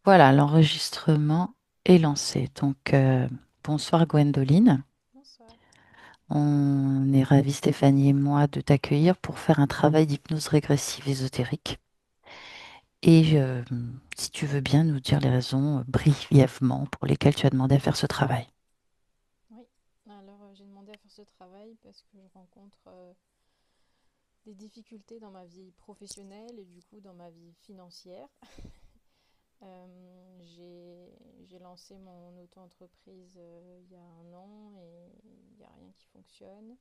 Voilà, l'enregistrement est lancé. Bonsoir Gwendoline. Bonsoir. On est ravis, Stéphanie et moi, de t'accueillir pour faire un travail d'hypnose régressive ésotérique. Si tu veux bien nous dire les raisons brièvement pour lesquelles tu as demandé à faire ce travail. Oui, alors j'ai demandé à faire ce travail parce que je rencontre des difficultés dans ma vie professionnelle et du coup dans ma vie financière. J'ai lancé mon auto-entreprise il y a un an et il n'y a rien qui fonctionne.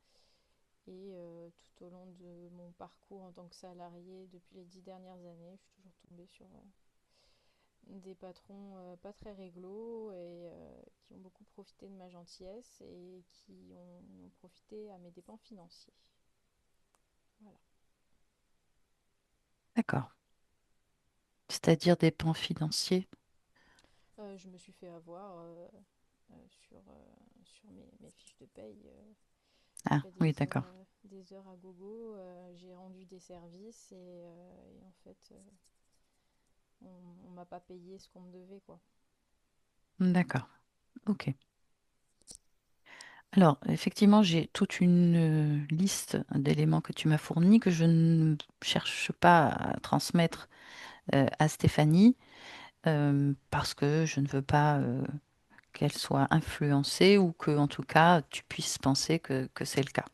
Et tout au long de mon parcours en tant que salarié depuis les 10 dernières années, je suis toujours tombée sur des patrons pas très réglo et qui ont beaucoup profité de ma gentillesse et qui ont profité à mes dépens financiers. Voilà. D'accord. C'est-à-dire des pans financiers. Je me suis fait avoir sur mes fiches de paye. J'ai Ah, fait oui, d'accord. des heures à gogo, j'ai rendu des services et en fait, on m'a pas payé ce qu'on me devait, quoi. D'accord. Ok. Alors, effectivement, j'ai toute une liste d'éléments que tu m'as fournis que je ne cherche pas à transmettre à Stéphanie parce que je ne veux pas qu'elle soit influencée ou que, en tout cas, tu puisses penser que c'est le cas.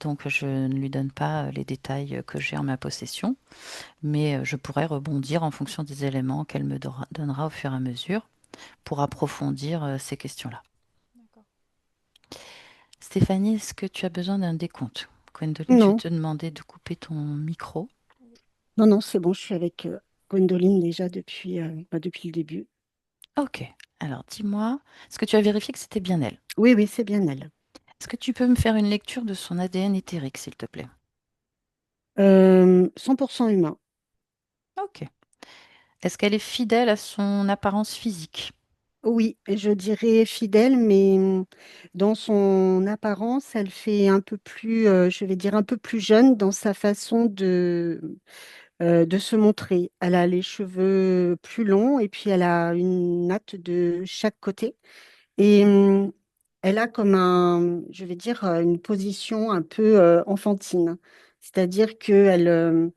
Donc, je ne lui donne pas les détails que j'ai en ma possession, mais je pourrais rebondir en fonction des éléments qu'elle me donnera au fur et à mesure pour approfondir ces questions-là. D'accord. Stéphanie, est-ce que tu as besoin d'un décompte? Gwendoline, je vais Non, te demander de couper ton micro. Oui. non, non, c'est bon, je suis avec Gwendoline déjà depuis le début. Ok. Alors, dis-moi, est-ce que tu as vérifié que c'était bien elle? Oui, oui, c'est bien elle. Est-ce que tu peux me faire une lecture de son ADN éthérique, s'il te plaît? 100% humain. Ok. Est-ce qu'elle est fidèle à son apparence physique? Oui, je dirais fidèle, mais dans son apparence, elle fait un peu plus, je vais dire un peu plus jeune dans sa façon de se montrer. Elle a les cheveux plus longs et puis elle a une natte de chaque côté. Et elle a comme je vais dire, une position un peu enfantine. C'est-à-dire qu'elle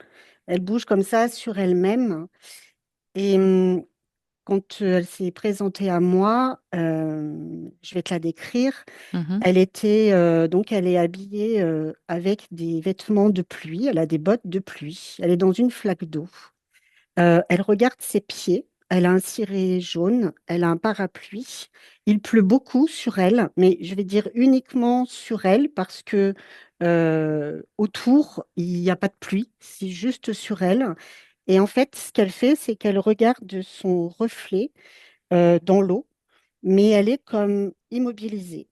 elle bouge comme ça sur elle-même. Et quand elle s'est présentée à moi, je vais te la décrire. Mhm, Donc elle est habillée avec des vêtements de pluie. Elle a des bottes de pluie. Elle est dans une flaque d'eau. Elle regarde ses pieds. Elle a un ciré jaune. Elle a un parapluie. Il pleut beaucoup sur elle, mais je vais dire uniquement sur elle parce que autour, il n'y a pas de pluie. C'est juste sur elle. Et en fait, ce qu'elle fait, c'est qu'elle regarde son reflet dans l'eau, mais elle est comme immobilisée.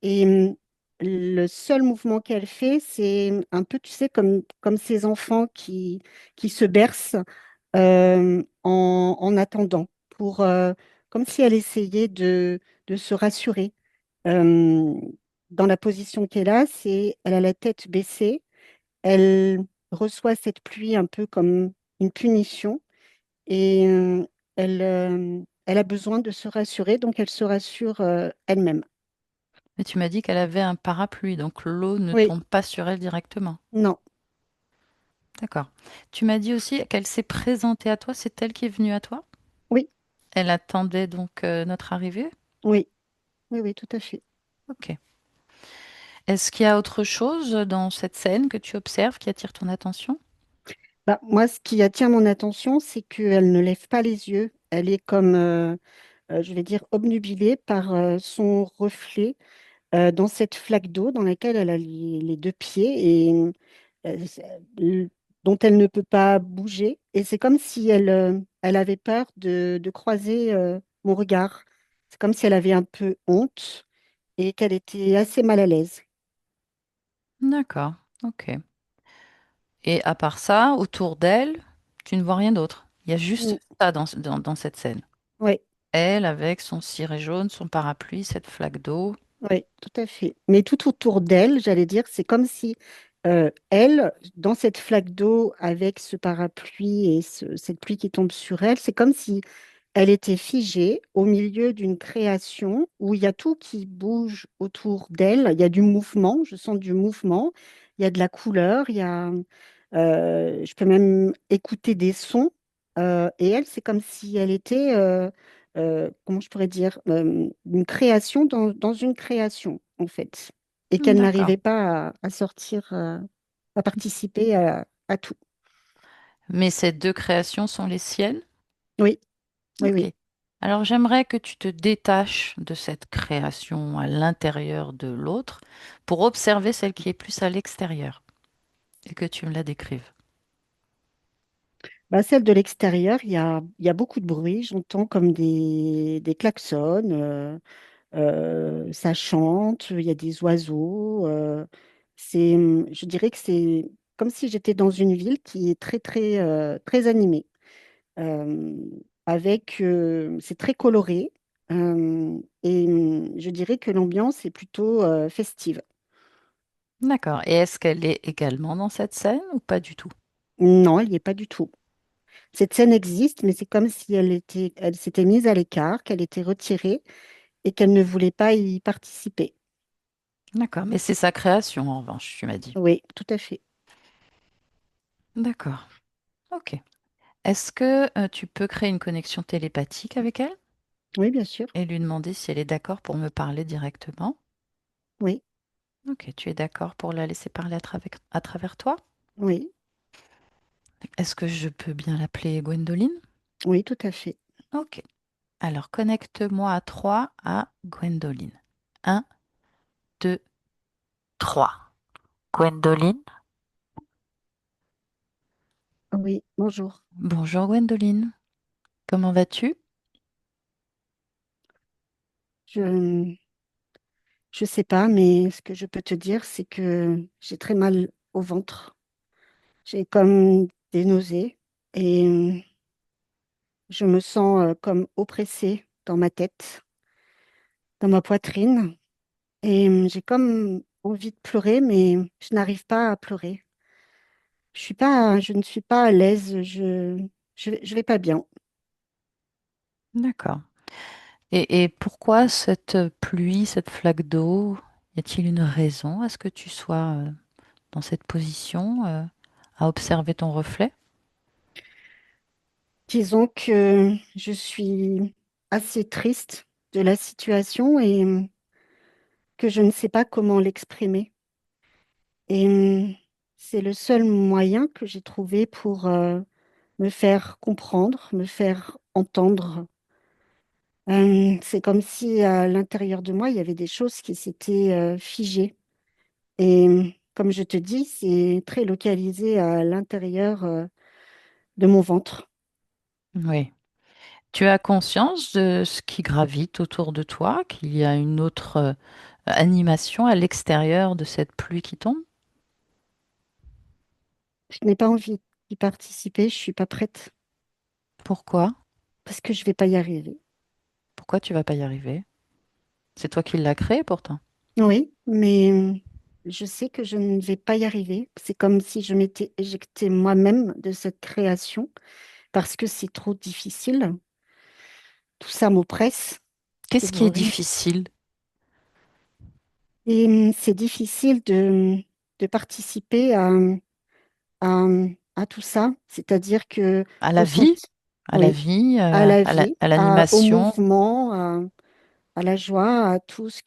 Et le seul mouvement qu'elle fait, c'est un peu, tu sais, comme ces enfants qui se bercent en attendant, comme si elle essayait de se rassurer. Euh, Dans la position qu'elle a, elle a la tête baissée, elle reçoit cette pluie un peu comme une punition et elle a besoin de se rassurer, donc elle se rassure elle-même. mais tu m'as dit qu'elle avait un parapluie, donc l'eau ne Oui, tombe pas sur elle directement. non, D'accord. Tu m'as dit aussi qu'elle s'est présentée à toi, c'est elle qui est venue à toi? oui, Elle attendait donc notre arrivée? oui, oui, oui, tout à fait. Ok. Est-ce qu'il y a autre chose dans cette scène que tu observes qui attire ton attention? Bah, moi, ce qui attire mon attention, c'est qu'elle ne lève pas les yeux. Elle est comme, je vais dire, obnubilée par son reflet dans cette flaque d'eau dans laquelle elle a les deux pieds et euh, dont elle ne peut pas bouger. Et c'est comme si elle avait peur de croiser mon regard. C'est comme si elle avait un peu honte et qu'elle était assez mal à l'aise. D'accord, ok. Et à part ça, autour d'elle, tu ne vois rien d'autre. Il y a Mm. juste ça dans cette scène. Oui, Elle avec son ciré jaune, son parapluie, cette flaque d'eau. oui, tout à fait. Mais tout autour d'elle, j'allais dire, c'est comme si elle, dans cette flaque d'eau avec ce parapluie et cette pluie qui tombe sur elle, c'est comme si elle était figée au milieu d'une création où il y a tout qui bouge autour d'elle. Il y a du mouvement, je sens du mouvement, il y a de la couleur, je peux même écouter des sons. Et elle, c'est comme si elle était, comment je pourrais dire, une création dans une création, en fait. Et qu'elle D'accord. n'arrivait pas à sortir, à participer à tout. Mais ces deux créations sont les siennes? Oui, oui, Ok. oui. Alors j'aimerais que tu te détaches de cette création à l'intérieur de l'autre pour observer celle qui est plus à l'extérieur et que tu me la décrives. Bah, celle de l'extérieur, il y a beaucoup de bruit. J'entends comme des klaxons, ça chante, il y a des oiseaux. Je dirais que c'est comme si j'étais dans une ville qui est très animée. Euh, c'est très coloré. Je dirais que l'ambiance est plutôt festive. D'accord. Et est-ce qu'elle est également dans cette scène ou pas du tout? Non, il n'y est pas du tout. Cette scène existe, mais c'est comme si elle s'était mise à l'écart, qu'elle était retirée et qu'elle ne voulait pas y participer. D'accord. Mais c'est sa création en revanche, tu m'as dit. Oui, tout à fait. D'accord. Ok. Est-ce que tu peux créer une connexion télépathique avec elle Oui, bien sûr. et lui demander si elle est d'accord pour me parler directement? Oui, Ok, tu es d'accord pour la laisser parler à travers toi? oui, Est-ce que je peux bien l'appeler Gwendoline? oui, tout à fait. Ok. Alors, connecte-moi à 3 à Gwendoline. Un, 2, 3. Gwendoline? Oui, bonjour. Bonjour Gwendoline. Comment vas-tu? Je je sais pas, mais ce que je peux te dire, c'est que j'ai très mal au ventre. J'ai comme des nausées et je me sens comme oppressée dans ma tête, dans ma poitrine. Et j'ai comme envie de pleurer, mais je n'arrive pas à pleurer. Je ne suis pas à l'aise. Je vais pas bien. D'accord. Et pourquoi cette pluie, cette flaque d'eau? Y a-t-il une raison à ce que tu sois dans cette position, à observer ton reflet? Disons que je suis assez triste de la situation et que je ne sais pas comment l'exprimer. Et c'est le seul moyen que j'ai trouvé pour me faire comprendre, me faire entendre. C'est comme si à l'intérieur de moi, il y avait des choses qui s'étaient figées. Et comme je te dis, c'est très localisé à l'intérieur de mon ventre. Oui. Tu as conscience de ce qui gravite autour de toi, qu'il y a une autre animation à l'extérieur de cette pluie qui tombe? Je n'ai pas envie d'y participer, je suis pas prête Pourquoi? parce que je vais pas y arriver. Pourquoi tu vas pas y arriver? C'est toi qui l'as créé pourtant. Oui, mais je sais que je ne vais pas y arriver. C'est comme si je m'étais éjectée moi-même de cette création parce que c'est trop difficile. Tout ça m'oppresse, ce Qu'est-ce qui est bruit. difficile? Et c'est difficile de participer à, à tout ça. C'est-à-dire que À la vie? ressentir, À la oui, vie, à la vie, à au l'animation? mouvement, à la joie, à tout ce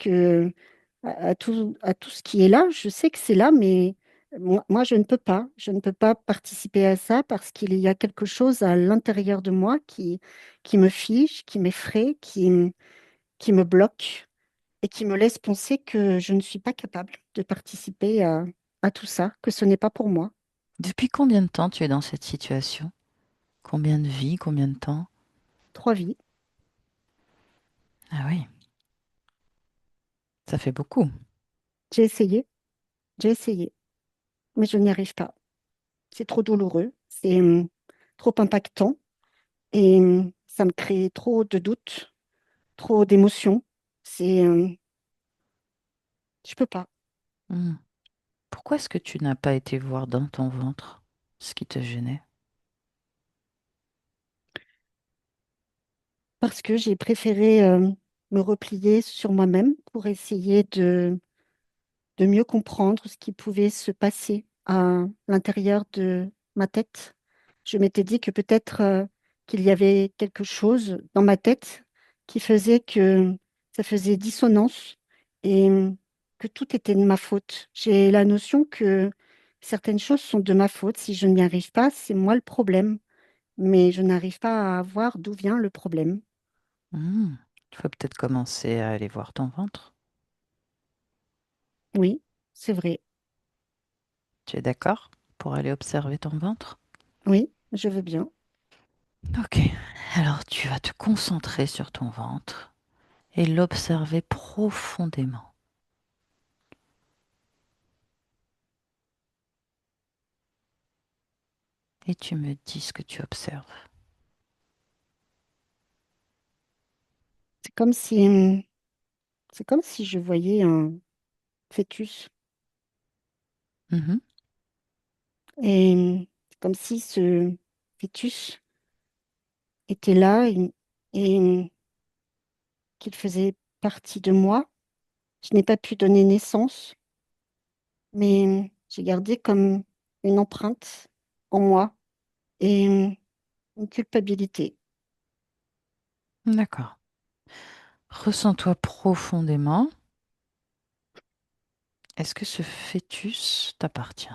à tout ce qui est là. Je sais que c'est là, mais moi, je ne peux pas. Je ne peux pas participer à ça parce qu'il y a quelque chose à l'intérieur de moi qui me fige, qui m'effraie, qui me bloque et qui me laisse penser que je ne suis pas capable de participer à tout ça, que ce n'est pas pour moi. Depuis combien de temps tu es dans cette situation? Combien de vies, combien de temps? 3 vies. Ah oui, ça fait beaucoup. J'ai essayé, j'ai essayé, mais je n'y arrive pas. C'est trop douloureux, c'est trop impactant et ça me crée trop de doutes, trop d'émotions. C'est, je peux pas. Hmm. Pourquoi est-ce que tu n'as pas été voir dans ton ventre ce qui te gênait? parce que j'ai préféré me replier sur moi-même pour essayer de mieux comprendre ce qui pouvait se passer à l'intérieur de ma tête. Je m'étais dit que peut-être qu'il y avait quelque chose dans ma tête qui faisait que ça faisait dissonance et que tout était de ma faute. J'ai la notion que certaines choses sont de ma faute. Si je n'y arrive pas, c'est moi le problème, mais je n'arrive pas à voir d'où vient le problème. Hmm. Il faut peut-être commencer à aller voir ton ventre. Oui, c'est vrai. Tu es d'accord pour aller observer ton ventre? Oui, je veux bien. Ok. Alors tu vas te concentrer sur ton ventre et l'observer profondément. Et tu me dis ce que tu observes. C'est comme si, c'est comme si je voyais un fœtus. Mhm. Et c'est comme si ce fœtus était là et qu'il faisait partie de moi. Je n'ai pas pu donner naissance, mais j'ai gardé comme une empreinte en moi et une culpabilité. D'accord. Ressens-toi profondément. Est-ce que ce fœtus t'appartient?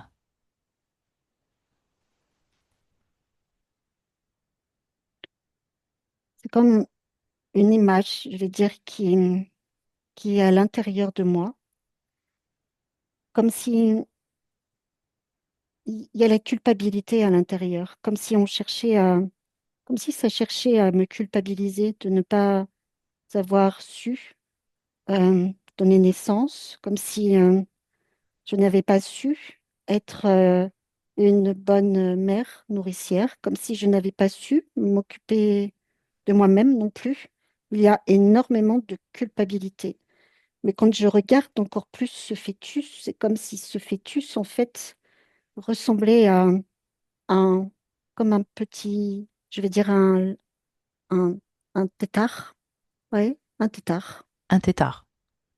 C'est comme une image, je vais dire, qui est à l'intérieur de moi, comme si il y a la culpabilité à l'intérieur, comme si on cherchait à, comme si ça cherchait à me culpabiliser de ne pas avoir su euh, donner naissance, comme si je n'avais pas su être une bonne mère nourricière, comme si je n'avais pas su m'occuper de moi-même non plus. Il y a énormément de culpabilité. Mais quand je regarde encore plus ce fœtus, c'est comme si ce fœtus, en fait, ressemblait à un, comme un petit, je vais dire un, un tétard. Ouais, un tétard. Un tétard.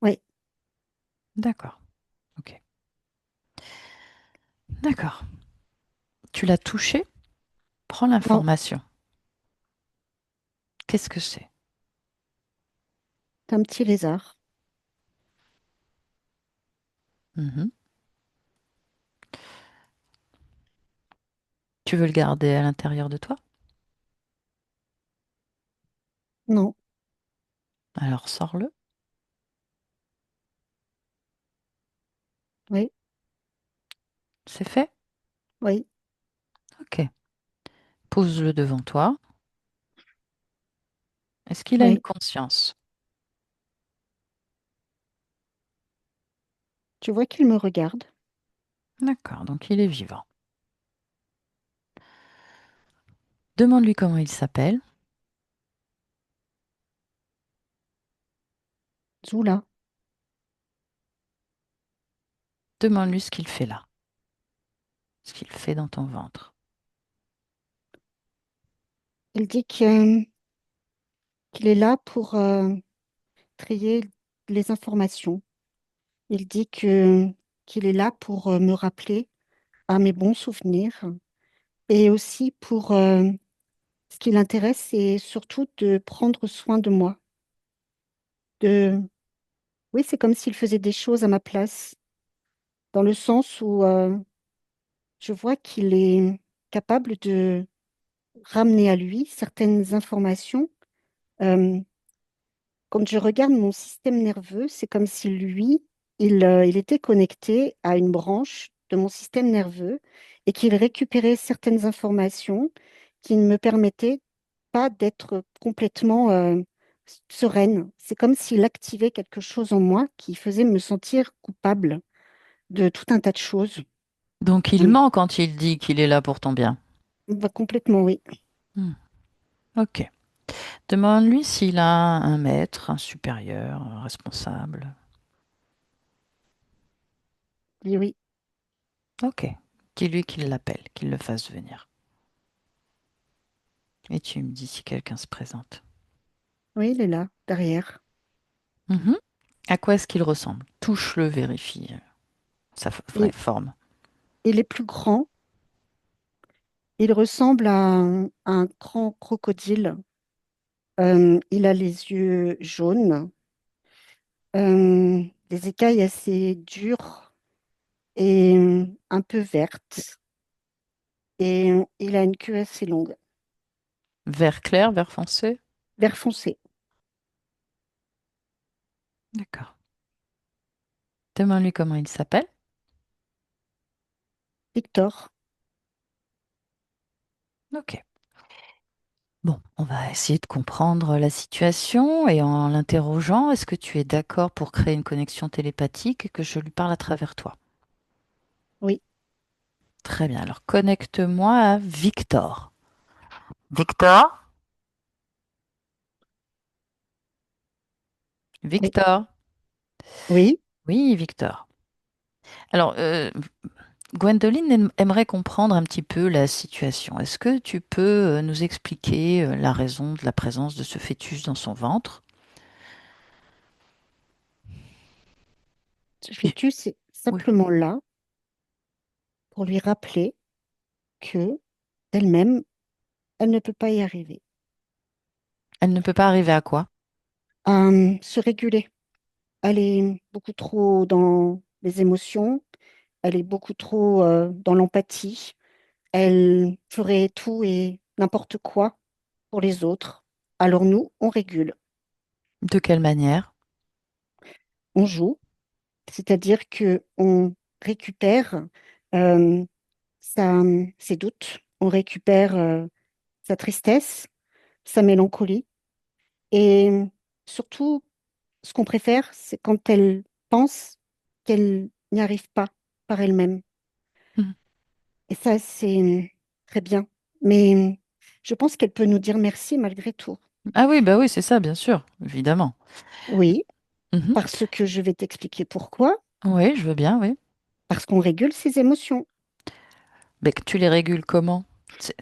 Ouais, D'accord. Ok. D'accord. Tu l'as touché? Prends non, l'information. Qu'est-ce que c'est? c'est un petit lézard. Mhm. Tu veux le garder à l'intérieur de toi? Non, Alors sors-le. oui, C'est fait? oui, Ok. Pose-le devant toi. Est-ce qu'il a une oui. conscience? Tu vois qu'il me regarde. D'accord, donc il est vivant. Demande-lui comment il s'appelle. Zoula. Demande-lui ce qu'il fait là, ce qu'il fait dans ton ventre. Il dit qu'il est là pour trier les informations. Il dit qu'il est là pour me rappeler à mes bons souvenirs et aussi pour ce qui l'intéresse, c'est surtout de prendre soin de moi. De... Oui, c'est comme s'il faisait des choses à ma place, dans le sens où je vois qu'il est capable de ramener à lui certaines informations. Euh, Quand je regarde mon système nerveux, c'est comme si lui, il était connecté à une branche de mon système nerveux et qu'il récupérait certaines informations qui ne me permettaient pas d'être complètement sereine. C'est comme s'il activait quelque chose en moi qui faisait me sentir coupable de tout un tas de choses. Donc il Hum, ment quand il dit qu'il est là pour ton bien. Bah, complètement, oui. Hmm. Ok. Demande-lui s'il a un maître, un supérieur, un responsable. Oui, oui. Ok. Dis-lui qu'il l'appelle, qu'il le fasse venir. Et tu me dis si quelqu'un se présente. Oui, il est là, derrière. Mhm. À quoi est-ce qu'il ressemble? Touche-le, vérifie sa vraie Il, forme. il est plus grand. Il ressemble à un grand crocodile. Il a les yeux jaunes, des écailles assez dures et un peu vertes. Et il a une queue assez longue, Vert clair, vert foncé? vert foncé. D'accord. Demande-lui comment il s'appelle. Victor, Ok. Bon, on va essayer de comprendre la situation et en l'interrogeant, est-ce que tu es d'accord pour créer une connexion télépathique et que je lui parle à travers toi? oui, Très bien, alors connecte-moi à Victor. Victor? oui, Victor? oui, Oui, Victor. Alors, Gwendoline aimerait comprendre un petit peu la situation. Est-ce que tu peux nous expliquer la raison de la présence de ce fœtus dans son ventre? ce J- fœtus est Oui. simplement là pour lui rappeler que d'elle-même, elle ne peut pas y arriver. Elle ne peut pas arriver à quoi? À se réguler. Elle est beaucoup trop dans les émotions, elle est beaucoup trop dans l'empathie. Elle ferait tout et n'importe quoi pour les autres. Alors nous, on régule, De quelle manière? on joue, c'est-à-dire que on récupère euh, ses doutes, on récupère sa tristesse, sa mélancolie. Et surtout, ce qu'on préfère, c'est quand elle pense qu'elle n'y arrive pas par elle-même. Mhm. Et ça, c'est très bien. Mais je pense qu'elle peut nous dire merci malgré tout. Ah oui, bah oui, c'est ça, bien sûr, évidemment. Oui, Mhm. parce que je vais t'expliquer pourquoi. Oui, je veux bien, oui. Parce qu'on régule ses émotions. Mais que tu les régules comment? C'est-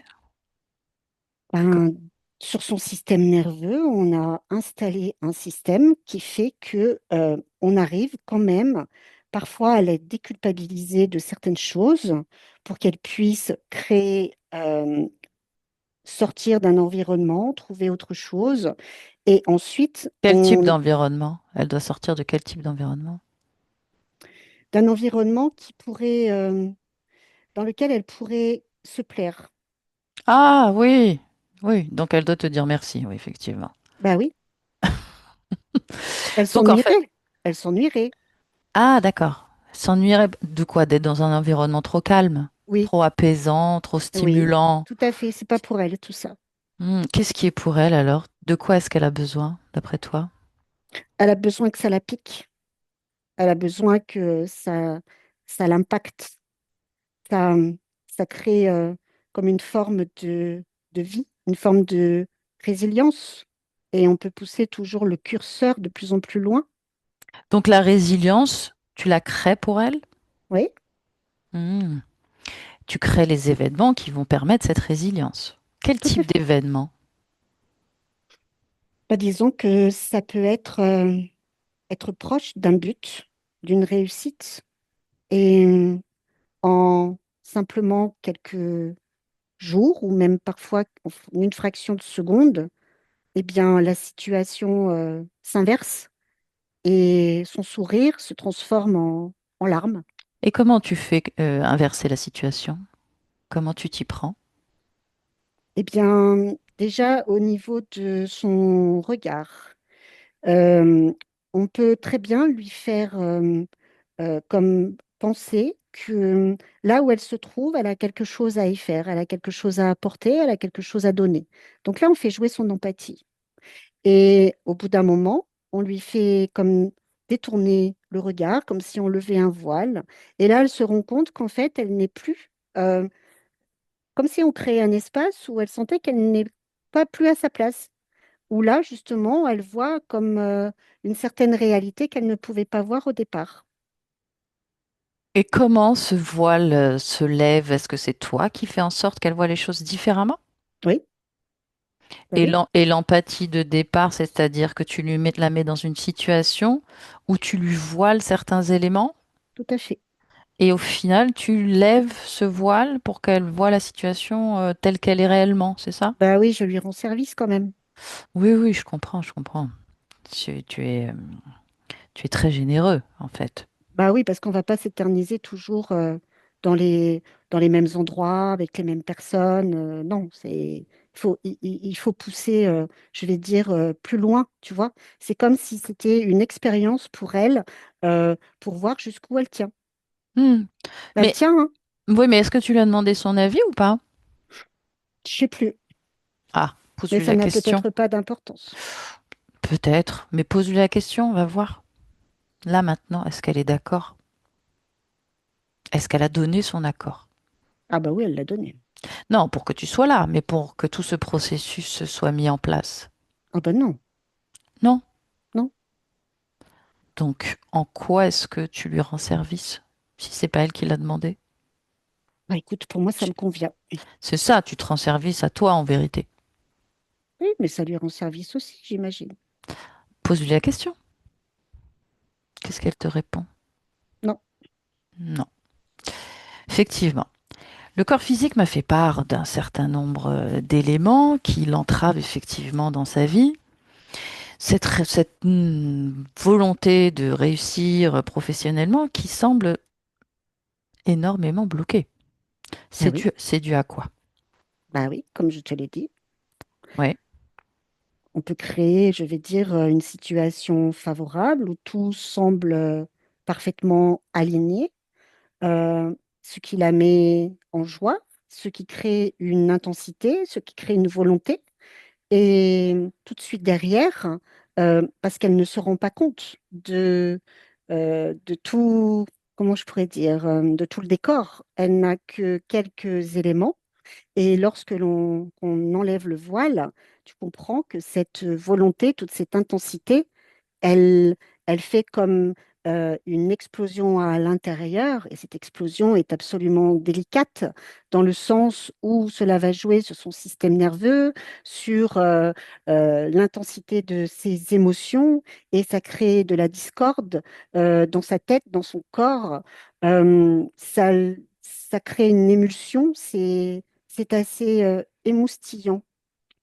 co- Ben, sur son système nerveux, on a installé un système qui fait que on arrive quand même parfois à la déculpabiliser de certaines choses pour qu'elle puisse créer, sortir d'un environnement, trouver autre chose. Et ensuite, Quel type d'environnement? Elle doit sortir de quel type d'environnement? d'un environnement qui pourrait, dans lequel elle pourrait se plaire. Ah oui, oui, donc elle doit te dire merci, oui, effectivement. Bah oui, elle Donc en fait, s'ennuierait. Elle s'ennuierait. ah d'accord. S'ennuierait de quoi? D'être dans un environnement trop calme, Oui, trop apaisant, trop oui, stimulant. tout à fait. C'est pas pour elle, tout ça. Qu'est-ce qui est pour elle alors? De quoi est-ce qu'elle a besoin, d'après toi? Elle a besoin que ça la pique. Elle a besoin que ça l'impacte. Ça, ça crée comme une forme de vie, une forme de résilience. Et on peut pousser toujours le curseur de plus en plus loin. Donc la résilience, tu la crées pour elle? Oui, Hmm. Tu crées les événements qui vont permettre cette résilience. Quel tout à type fait. d'événement? Bah, disons que ça peut être, être proche d'un but, d'une réussite. Et en simplement quelques jours ou même parfois en une fraction de seconde, eh bien, la situation s'inverse et son sourire se transforme en larmes. Et comment tu fais inverser la situation? Comment tu t'y prends? Eh bien, déjà au niveau de son regard, euh, on peut très bien lui faire comme penser que là où elle se trouve, elle a quelque chose à y faire, elle a quelque chose à apporter, elle a quelque chose à donner. Donc là, on fait jouer son empathie. Et au bout d'un moment, on lui fait comme détourner le regard, comme si on levait un voile. Et là, elle se rend compte qu'en fait, elle n'est plus, comme si on créait un espace où elle sentait qu'elle n'est pas plus à sa place. Où là, justement, elle voit comme une certaine réalité qu'elle ne pouvait pas voir au départ. Et comment ce voile se lève? Est-ce que c'est toi qui fais en sorte qu'elle voit les choses différemment? Oui, Bah oui, Et l'empathie de départ, c'est-à-dire que tu la mets dans une situation où tu lui voiles certains éléments tout à fait. et au final, tu lèves ce voile pour qu'elle voit la situation telle qu'elle est réellement, c'est ça? Bah oui, je lui rends service quand même. Oui, oui, je comprends, je comprends. Tu es très généreux, en fait. Bah oui, parce qu'on va pas s'éterniser toujours dans dans les mêmes endroits, avec les mêmes personnes. Non, il faut pousser, je vais dire, plus loin, tu vois. C'est comme si c'était une expérience pour elle, pour voir jusqu'où elle tient. Hmm. Elle Mais tient, hein. oui, mais est-ce que tu lui as demandé son avis ou pas? Je sais plus, Ah, mais pose-lui ça la n'a question. peut-être pas d'importance. Peut-être, mais pose-lui la question, on va voir. Là, maintenant, est-ce qu'elle est d'accord? Est-ce qu'elle a donné son accord? Ah bah oui, elle l'a donné. Non, pour que tu sois là, mais pour que tout ce processus soit mis en place. Ah bah non, Non. non. Donc, en quoi est-ce que tu lui rends service si c'est pas elle qui l'a demandé? Bah écoute, pour moi, ça Tu- me convient. C'est ça, tu te rends service à toi en vérité. Oui, mais ça lui rend service aussi, j'imagine. Pose-lui la question. Qu'est-ce qu'elle te répond? Non. Non. Effectivement. Le corps physique m'a fait part d'un certain nombre d'éléments qui l'entravent effectivement dans sa vie. Cette volonté de réussir professionnellement qui semble énormément bloquée. Bah oui, C'est dû à quoi? bah oui, comme je te l'ai dit. Ouais. On peut créer, je vais dire, une situation favorable où tout semble parfaitement aligné, euh, ce qui la met en joie, ce qui crée une intensité, ce qui crée une volonté. Et tout de suite derrière, parce qu'elle ne se rend pas compte de tout, comment je pourrais dire, de tout le décor. Elle n'a que quelques éléments. Et lorsque qu'on enlève le voile, tu comprends que cette volonté, toute cette intensité, elle, elle fait comme une explosion à l'intérieur, et cette explosion est absolument délicate dans le sens où cela va jouer sur son système nerveux, sur l'intensité de ses émotions, et ça crée de la discorde dans sa tête, dans son corps. Ça crée une émulsion, c'est assez émoustillant,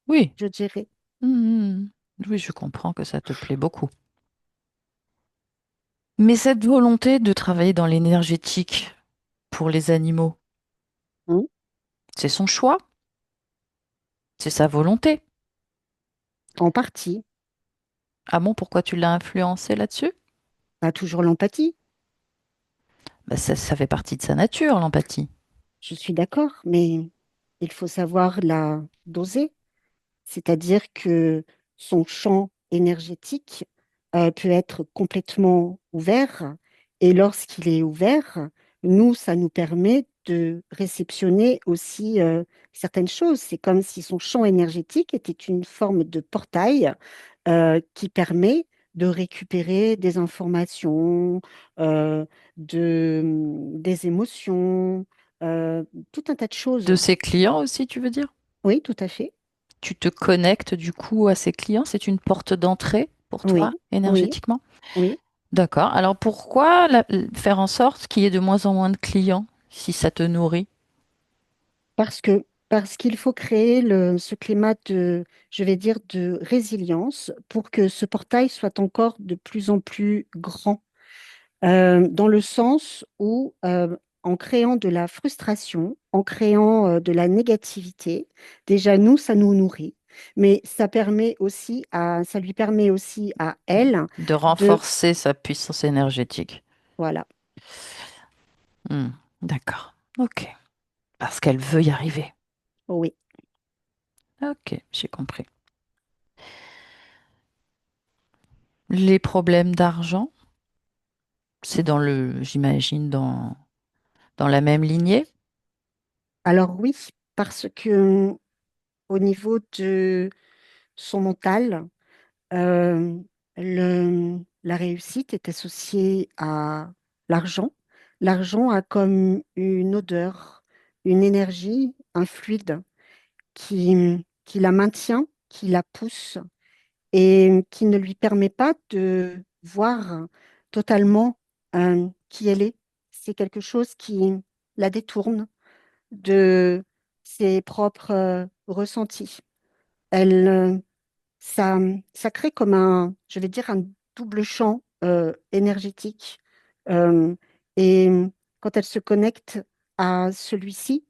Oui. je dirais. Mhm. Oui, je comprends que ça te plaît beaucoup. Mais cette volonté de travailler dans l'énergétique pour les animaux, Hein. c'est son choix, c'est sa volonté. En partie, Ah bon, pourquoi tu l'as influencé là-dessus? pas toujours l'empathie. Bah, ça fait partie de sa nature, l'empathie. Je suis d'accord, mais il faut savoir la doser. C'est-à-dire que son champ énergétique peut être complètement ouvert. Et lorsqu'il est ouvert, nous, ça nous permet de réceptionner aussi certaines choses. C'est comme si son champ énergétique était une forme de portail qui permet de récupérer des informations, euh, des émotions, euh, tout un tas de De choses. ses clients aussi, tu veux dire? Oui, tout à fait. Tu te connectes du coup à ses clients, c'est une porte d'entrée pour Oui, toi, oui, énergétiquement? oui. D'accord. Alors pourquoi faire en sorte qu'il y ait de moins en moins de clients si ça te nourrit? Parce qu'il faut créer ce climat de, je vais dire, de résilience pour que ce portail soit encore de plus en plus grand. Dans le sens où, en créant de la frustration, en créant de la négativité, déjà nous, ça nous nourrit, mais ça lui permet aussi à elle De de, renforcer sa puissance énergétique. voilà, Hmm, d'accord. Ok. Parce qu'elle veut y arriver. oui. Ok, j'ai compris. Les problèmes d'argent, c'est j'imagine, dans la même lignée. Alors oui, parce que au niveau de son mental, Euh, la réussite est associée à l'argent. L'argent a comme une odeur, une énergie, un fluide qui la maintient. qui la pousse et qui ne lui permet pas de voir totalement qui elle est. C'est quelque chose qui la détourne de ses propres ressentis. Elle, ça, ça crée comme je vais dire, un double champ énergétique. Euh, et quand elle se connecte à celui-ci,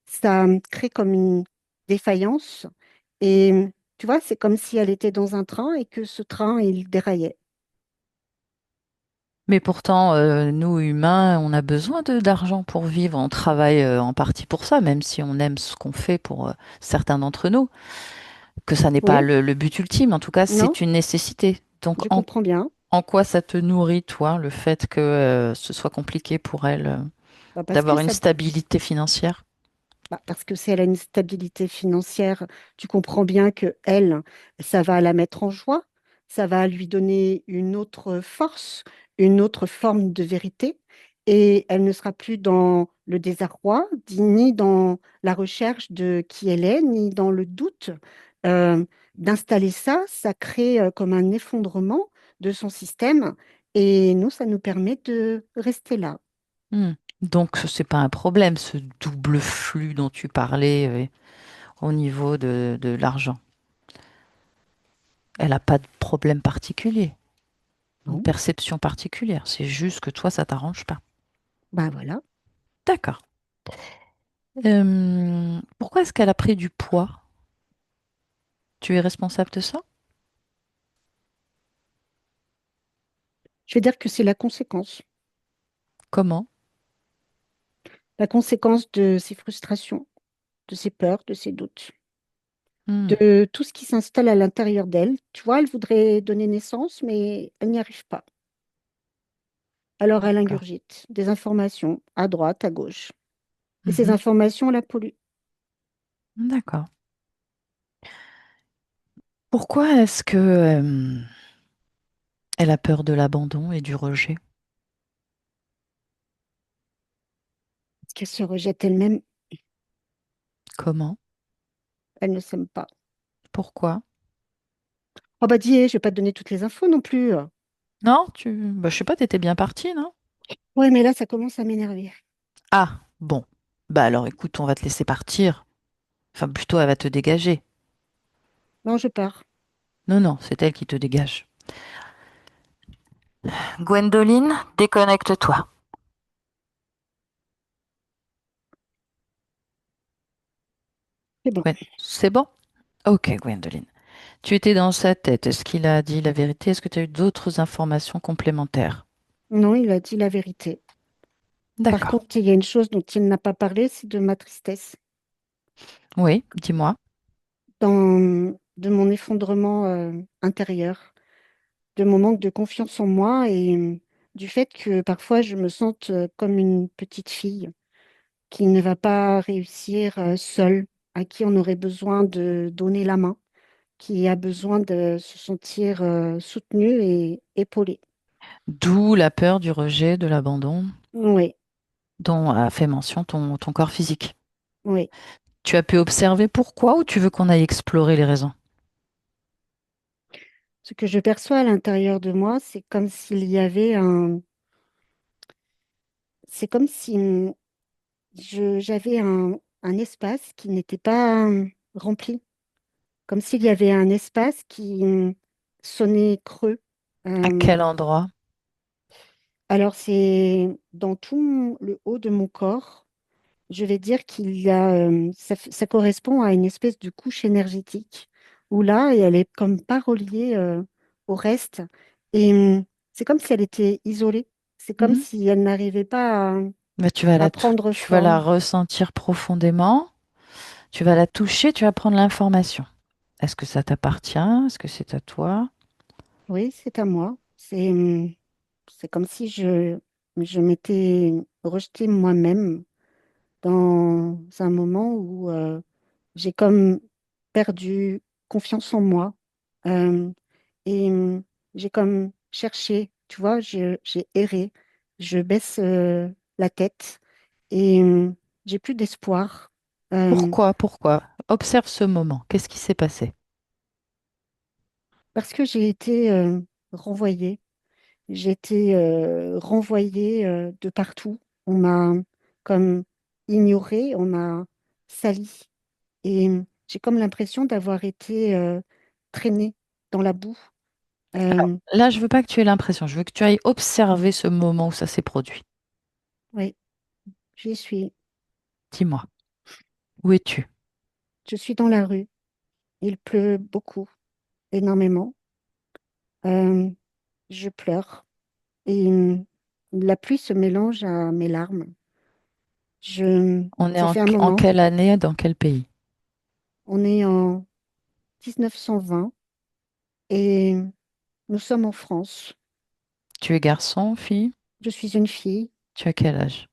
ça crée comme une défaillance. Et tu vois, c'est comme si elle était dans un train et que ce train, il déraillait. Mais pourtant, nous, humains, on a besoin d'argent pour vivre. On travaille en partie pour ça, même si on aime ce qu'on fait pour certains d'entre nous, que ça n'est pas Oui, le but ultime. En tout cas, non, c'est une nécessité. Donc, je comprends bien. en quoi ça te nourrit, toi, le fait que ce soit compliqué pour elle Bah, parce que d'avoir une ça, stabilité financière? bah, parce que si elle a une stabilité financière, tu comprends bien que elle, ça va la mettre en joie, ça va lui donner une autre force, une autre forme de vérité, et elle ne sera plus dans le désarroi, ni dans la recherche de qui elle est, ni dans le doute. Euh, D'installer ça, ça crée comme un effondrement de son système, et nous, ça nous permet de rester là. Hmm. Donc, c'est pas un problème, ce double flux dont tu parlais au niveau de l'argent. Elle n'a pas de problème particulier, une Bon, perception particulière. C'est juste que toi, ça t'arrange pas. bah voilà. D'accord. Pourquoi est-ce qu'elle a pris du poids? Tu es responsable de ça? Je vais dire que c'est la conséquence. Comment? La conséquence de ses frustrations, de ses peurs, de ses doutes, Hmm, de tout ce qui s'installe à l'intérieur d'elle. Tu vois, elle voudrait donner naissance, mais elle n'y arrive pas. Alors elle d'accord. ingurgite des informations à droite, à gauche. Et ces Mhm, informations la polluent. d'accord. Pourquoi est-ce que elle a peur de l'abandon et du rejet? Parce qu'elle se rejette elle-même, Comment? elle ne s'aime pas. Pourquoi? Oh bah dis, je vais pas te donner toutes les infos non plus. Non, bah, je sais pas, t'étais bien partie, non? Ouais, mais là, ça commence à m'énerver. Ah, bon. Bah alors écoute, on va te laisser partir. Enfin, plutôt, elle va te dégager. Non, je pars. Non, non, c'est elle qui te dégage. Gwendoline, déconnecte-toi. C'est bon. C'est bon? Ok, Gwendoline. Tu étais dans sa tête. Est-ce qu'il a dit la vérité? Est-ce que tu as eu d'autres informations complémentaires? Non, il a dit la vérité. Par D'accord. contre, il y a une chose dont il n'a pas parlé, c'est de ma tristesse. Oui, dis-moi. De mon effondrement intérieur, de mon manque de confiance en moi et du fait que parfois je me sente comme une petite fille qui ne va pas réussir seule, à qui on aurait besoin de donner la main, qui a besoin de se sentir soutenue et épaulée. D'où la peur du rejet, de l'abandon, Oui, dont a fait mention ton corps physique. oui. Tu as pu observer pourquoi ou tu veux qu'on aille explorer les raisons? Ce que je perçois à l'intérieur de moi, c'est comme s'il y avait c'est comme si j'avais un espace qui n'était pas rempli, comme s'il y avait un espace qui sonnait creux. À Euh, quel endroit? alors, c'est dans le haut de mon corps, je vais dire qu'il y a, ça correspond à une espèce de couche énergétique, où là, elle est comme pas reliée au reste. Et c'est comme si elle était isolée. C'est comme Mhm. si elle n'arrivait pas Bah, à prendre tu vas la forme. ressentir profondément, tu vas la toucher, tu vas prendre l'information. Est-ce que ça t'appartient? Est-ce que c'est à toi? Oui, c'est à moi. C'est comme si je m'étais rejetée moi-même dans un moment où j'ai comme perdu confiance en moi. Euh, et j'ai comme cherché, tu vois, j'ai erré, je baisse la tête et j'ai plus d'espoir. Euh, Pourquoi? Pourquoi? Observe ce moment. Qu'est-ce qui s'est passé? Parce que j'ai été renvoyée. J'ai été renvoyée de partout. On m'a comme ignorée, on m'a salie. Et j'ai comme l'impression d'avoir été traînée dans la boue. Alors, Euh, là, je veux pas que tu aies l'impression, je veux que tu ailles observer ce moment où ça s'est produit. oui, j'y suis. Dis-moi, où es-tu? Je suis dans la rue. Il pleut beaucoup, énormément. Euh, je pleure. Et la pluie se mélange à mes larmes. On est Ça fait un en moment. quelle année, dans quel pays? On est en 1920 et nous sommes en France. Tu es garçon, fille? Je suis une fille. Tu as quel âge?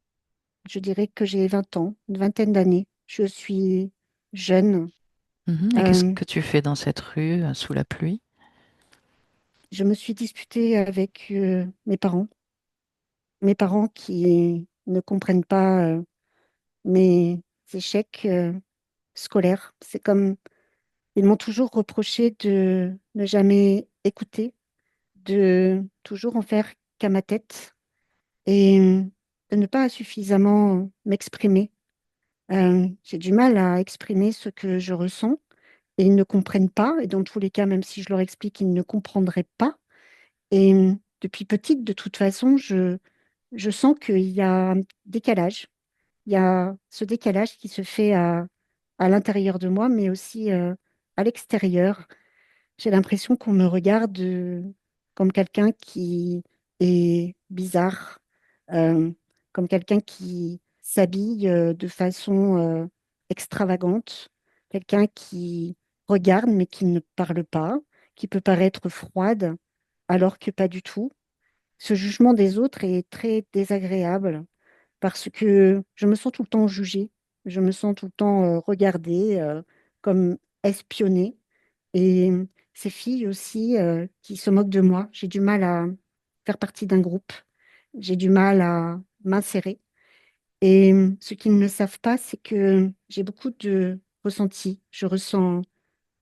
Je dirais que j'ai 20 ans, une vingtaine d'années. Je suis jeune. Mhm. Et qu'est-ce Euh, que tu fais dans cette rue, sous la pluie? je me suis disputée avec mes parents qui ne comprennent pas mes échecs scolaires. C'est comme ils m'ont toujours reproché de ne jamais écouter, de toujours en faire qu'à ma tête et de ne pas suffisamment m'exprimer. J'ai du mal à exprimer ce que je ressens et ils ne comprennent pas. Et dans tous les cas, même si je leur explique, ils ne comprendraient pas. Et depuis petite, de toute façon, je sens qu'il y a un décalage. Il y a ce décalage qui se fait à l'intérieur de moi, mais aussi à l'extérieur. J'ai l'impression qu'on me regarde comme quelqu'un qui est bizarre, euh, comme quelqu'un qui s'habille de façon extravagante, quelqu'un qui regarde mais qui ne parle pas, qui peut paraître froide alors que pas du tout. Ce jugement des autres est très désagréable parce que je me sens tout le temps jugée, je me sens tout le temps regardée, comme espionnée. Et ces filles aussi qui se moquent de moi, j'ai du mal à faire partie d'un groupe, j'ai du mal à m'insérer. Et ce qu'ils ne savent pas, c'est que j'ai beaucoup de ressentis, je ressens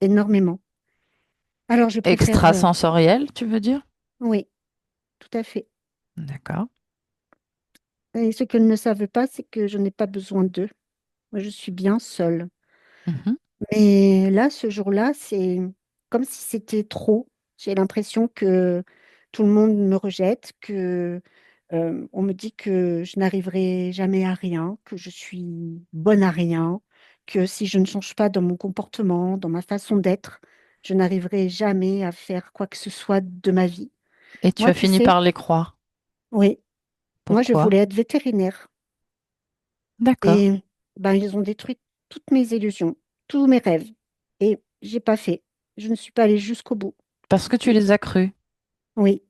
énormément. Alors je préfère, Extrasensoriel, tu veux dire? oui, tout à fait. D'accord. Et ce qu'elles ne savent pas, c'est que je n'ai pas besoin d'eux. Moi, je suis bien seule. Mhm. Mais là, ce jour-là, c'est comme si c'était trop. J'ai l'impression que tout le monde me rejette, que on me dit que je n'arriverai jamais à rien, que je suis bonne à rien, que si je ne change pas dans mon comportement, dans ma façon d'être, je n'arriverai jamais à faire quoi que ce soit de ma vie. Et tu Moi, as tu fini sais, par les croire. oui, moi, je Pourquoi? voulais être vétérinaire D'accord. et ben, ils ont détruit toutes mes illusions, tous mes rêves et j'ai pas fait. Je ne suis pas allée jusqu'au bout. Parce que tu les as crus. Oui,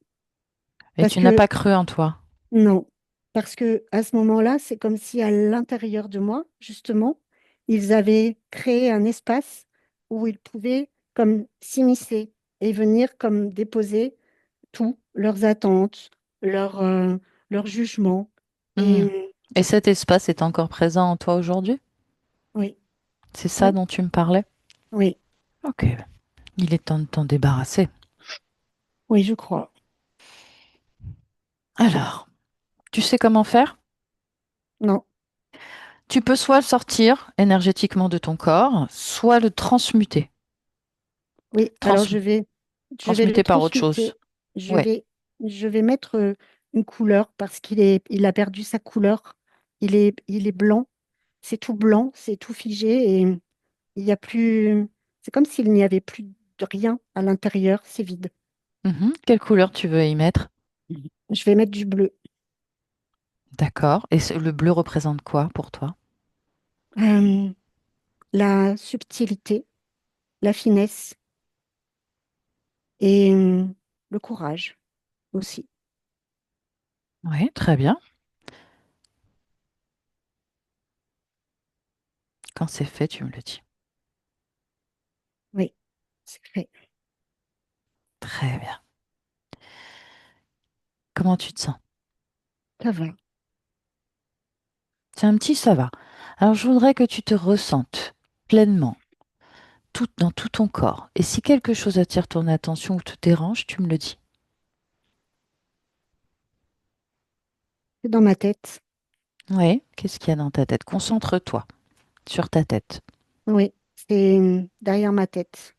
Et parce tu n'as que pas cru en toi. non, parce que à ce moment-là, c'est comme si à l'intérieur de moi, justement, ils avaient créé un espace où ils pouvaient comme s'immiscer et venir comme déposer tout, leurs attentes, leurs jugements. Et Hmm. Et cet espace est encore présent en toi aujourd'hui? oui, C'est ça oui, dont tu me parlais? oui, Ok. Il est temps de t'en débarrasser. oui, je crois. Alors, tu sais comment faire? Non, Tu peux soit le sortir énergétiquement de ton corps, soit le transmuter. oui, alors Trans- je vais le Transmuter par autre chose. transmuter. Je Ouais. vais, je vais mettre une couleur parce il a perdu sa couleur. Il est blanc. C'est tout blanc, c'est tout figé et il y a plus. C'est comme s'il n'y avait plus de rien à l'intérieur. C'est vide. Mhm. Quelle couleur tu veux y mettre? Je vais mettre du bleu. D'accord. Et le bleu représente quoi pour toi? Euh, la subtilité, la finesse et le courage aussi. Oui, très bien. Quand c'est fait, tu me le dis. Oui, c'est fait. Très bien. Comment tu te sens? Ça va. C'est un petit ça va. Alors, je voudrais que tu te ressentes pleinement, dans tout ton corps. Et si quelque chose attire ton attention ou te dérange, tu me le dis. C'est dans ma tête. Oui, qu'est-ce qu'il y a dans ta tête? Concentre-toi sur ta tête. Oui, c'est derrière ma tête,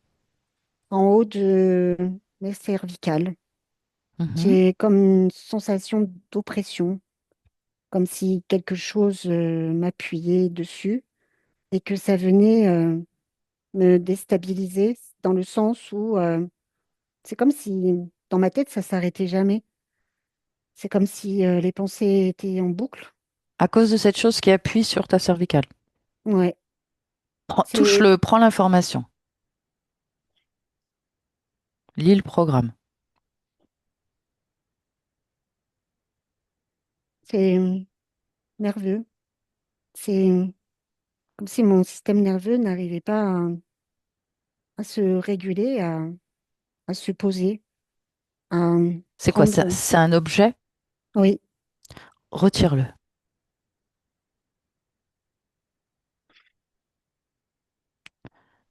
en haut de mes cervicales. Mhm. J'ai comme une sensation d'oppression, comme si quelque chose m'appuyait dessus et que ça venait me déstabiliser dans le sens où c'est comme si dans ma tête ça s'arrêtait jamais. C'est comme si les pensées étaient en boucle. À cause de cette chose qui appuie sur ta cervicale. Ouais, c'est Touche-le, prends l'information. Lis le programme. c'est nerveux. C'est comme si mon système nerveux n'arrivait pas à se réguler, à se poser, à C'est quoi ça? prendre. C'est un objet? Oui, Retire-le.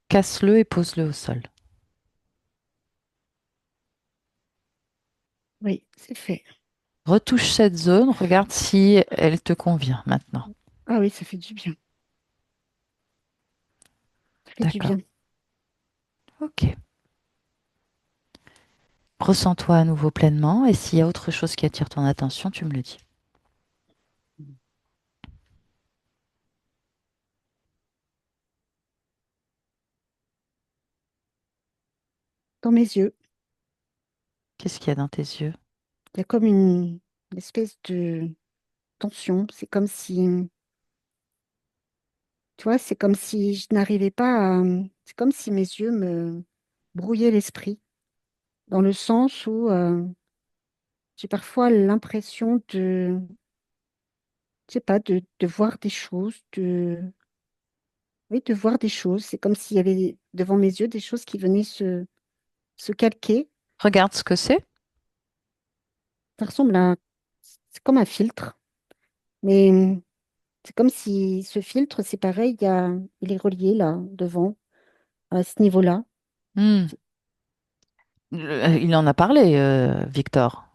Casse-le et pose-le au sol. oui, c'est fait. Retouche cette zone, regarde si elle te convient maintenant. Ah oui, ça fait du bien. Ça fait du D'accord. bien. Ok. Ressens-toi à nouveau pleinement et s'il y a autre chose qui attire ton attention, tu me le dis. Dans mes yeux, Qu'est-ce qu'il y a dans tes yeux? il y a comme une espèce de tension. C'est comme si, tu vois, c'est comme si je n'arrivais pas à... C'est comme si mes yeux me brouillaient l'esprit, dans le sens où j'ai parfois l'impression de, je sais pas, de voir des choses, oui, de voir des choses. C'est comme s'il y avait devant mes yeux des choses qui venaient se calquer. Regarde ce que c'est. Ça ressemble à, c'est comme un filtre, mais c'est comme si ce filtre, c'est pareil, il est relié là, devant, à ce niveau-là. Hmm. Il en a parlé, Victor,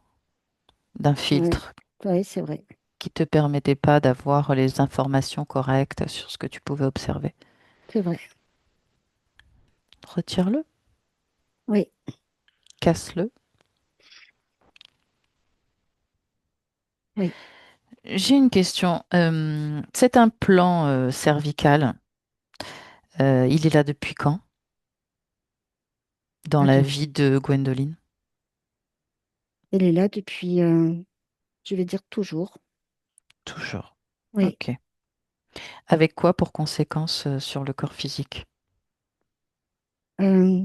d'un Ouais, filtre ouais, c'est vrai, qui te permettait pas d'avoir les informations correctes sur ce que tu pouvais observer. c'est vrai. Retire-le, Oui, casse-le. oui. J'ai une question. Cet implant cervical, il est là depuis quand dans Ah, la vie de Gwendoline? elle est là depuis, je vais dire toujours. Toujours. Oui. Ok. Avec quoi pour conséquence sur le corps physique? Euh,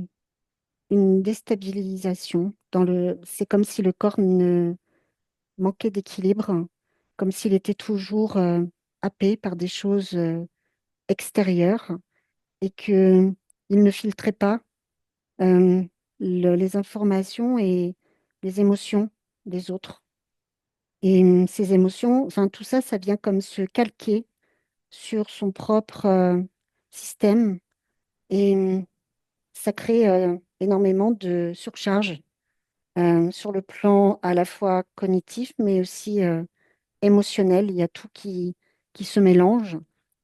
une déstabilisation c'est comme si le corps ne manquait d'équilibre, comme s'il était toujours happé par des choses extérieures et que il ne filtrait pas euh, les informations et les émotions des autres. Et ces émotions, enfin tout ça, ça vient comme se calquer sur son propre système et ça crée énormément de surcharge sur le plan à la fois cognitif, mais aussi émotionnel. Il y a tout qui se mélange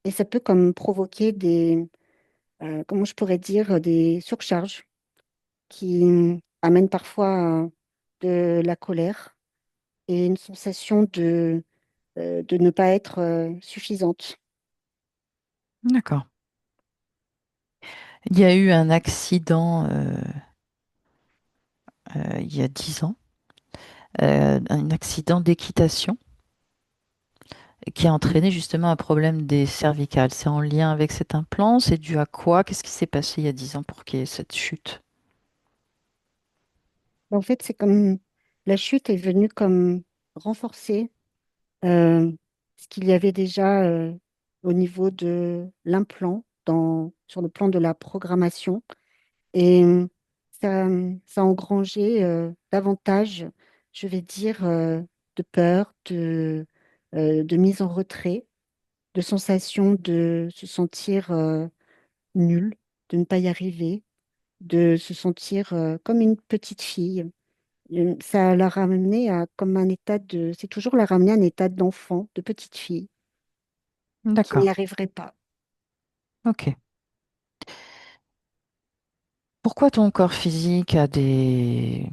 et ça peut comme provoquer comment je pourrais dire, des surcharges qui amènent parfois de la colère et une sensation de ne pas être suffisante. D'accord. Il y a eu un accident il y a 10 ans, un accident d'équitation qui a entraîné justement un problème des cervicales. C'est en lien avec cet implant? C'est dû à quoi? Qu'est-ce qui s'est passé il y a 10 ans pour qu'il y ait cette chute? En fait, c'est comme la chute est venue comme renforcer euh, ce qu'il y avait déjà au niveau de l'implant sur le plan de la programmation. Et ça a engrangé davantage, je vais dire, de peur, de mise en retrait, de sensation de se sentir nul, de ne pas y arriver, de se sentir comme une petite fille. Ça la ramenait à comme un état de, c'est toujours la ramener à un état d'enfant, de petite fille, qui D'accord. n'y arriverait pas. Ok. Pourquoi ton corps physique a des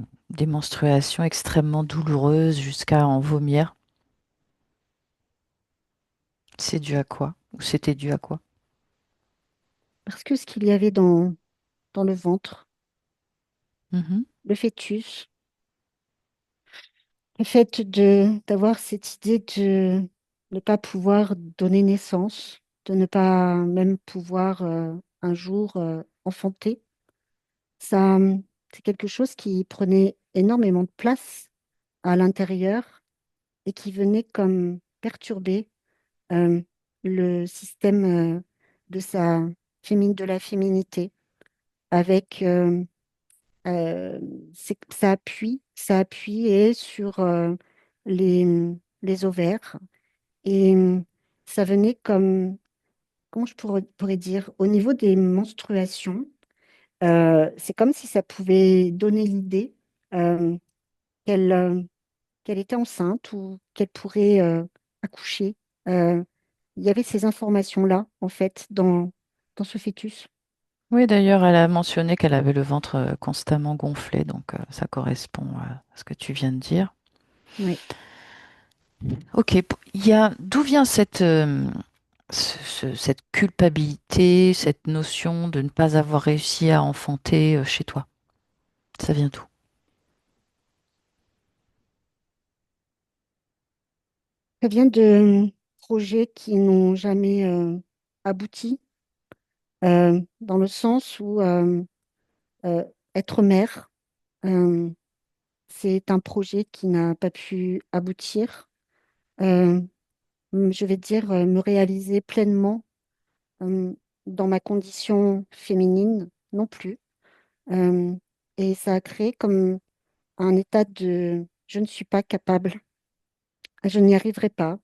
menstruations extrêmement douloureuses jusqu'à en vomir? C'est dû à quoi? Ou c'était dû à quoi? Parce que ce qu'il y avait dans le ventre, Mhm. le fœtus, le fait de d'avoir cette idée de ne pas pouvoir donner naissance, de ne pas même pouvoir un jour enfanter, ça, c'est quelque chose qui prenait énormément de place à l'intérieur et qui venait comme perturber euh, le système de sa de la féminité avec euh, ça appuyait sur les, les ovaires et ça venait comme, comment pourrais dire, au niveau des menstruations, c'est comme si ça pouvait donner l'idée euh, qu'elle qu'elle était enceinte ou qu'elle pourrait accoucher. Euh, il y avait ces informations-là, en fait, dans ce fœtus. Oui, d'ailleurs, elle a mentionné qu'elle avait le ventre constamment gonflé, donc ça correspond à ce que tu viens de dire. Oui. Ok, d'où vient cette culpabilité, cette notion de ne pas avoir réussi à enfanter chez toi? Ça vient d'où? Ça vient de projets qui n'ont jamais abouti, dans le sens où euh, être mère, euh, c'est un projet qui n'a pas pu aboutir. Euh, je vais dire, me réaliser pleinement euh, dans ma condition féminine non plus. Euh, et ça a créé comme un état de je ne suis pas capable, je n'y arriverai pas,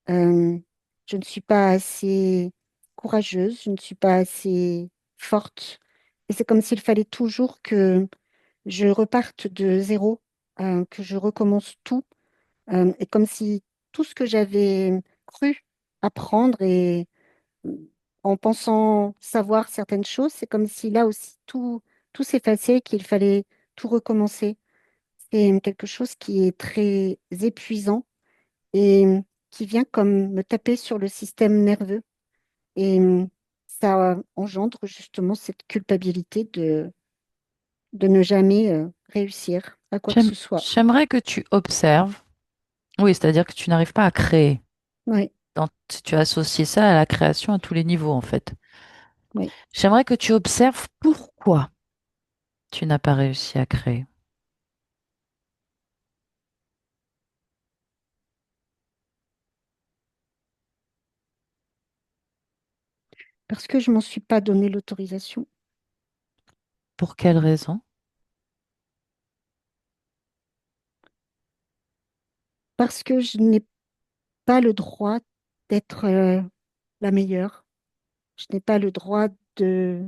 euh, je ne suis pas assez courageuse, je ne suis pas assez forte. Et c'est comme s'il fallait toujours que je reparte de zéro, que je recommence tout, et comme si tout ce que j'avais cru apprendre et en pensant savoir certaines choses, c'est comme si là aussi tout s'effaçait, qu'il fallait tout recommencer. C'est quelque chose qui est très épuisant et qui vient comme me taper sur le système nerveux. Et ça engendre justement cette culpabilité de ne jamais réussir à quoi que ce soit. J'aimerais que tu observes, oui, c'est-à-dire que tu n'arrives pas à créer. Oui, Tu as associé ça à la création à tous les niveaux, en fait. oui. J'aimerais que tu observes pourquoi tu n'as pas réussi à créer. Parce que je m'en suis pas donné l'autorisation. Pour quelle raison? Parce que je n'ai pas le droit d'être la meilleure. Je n'ai pas le droit de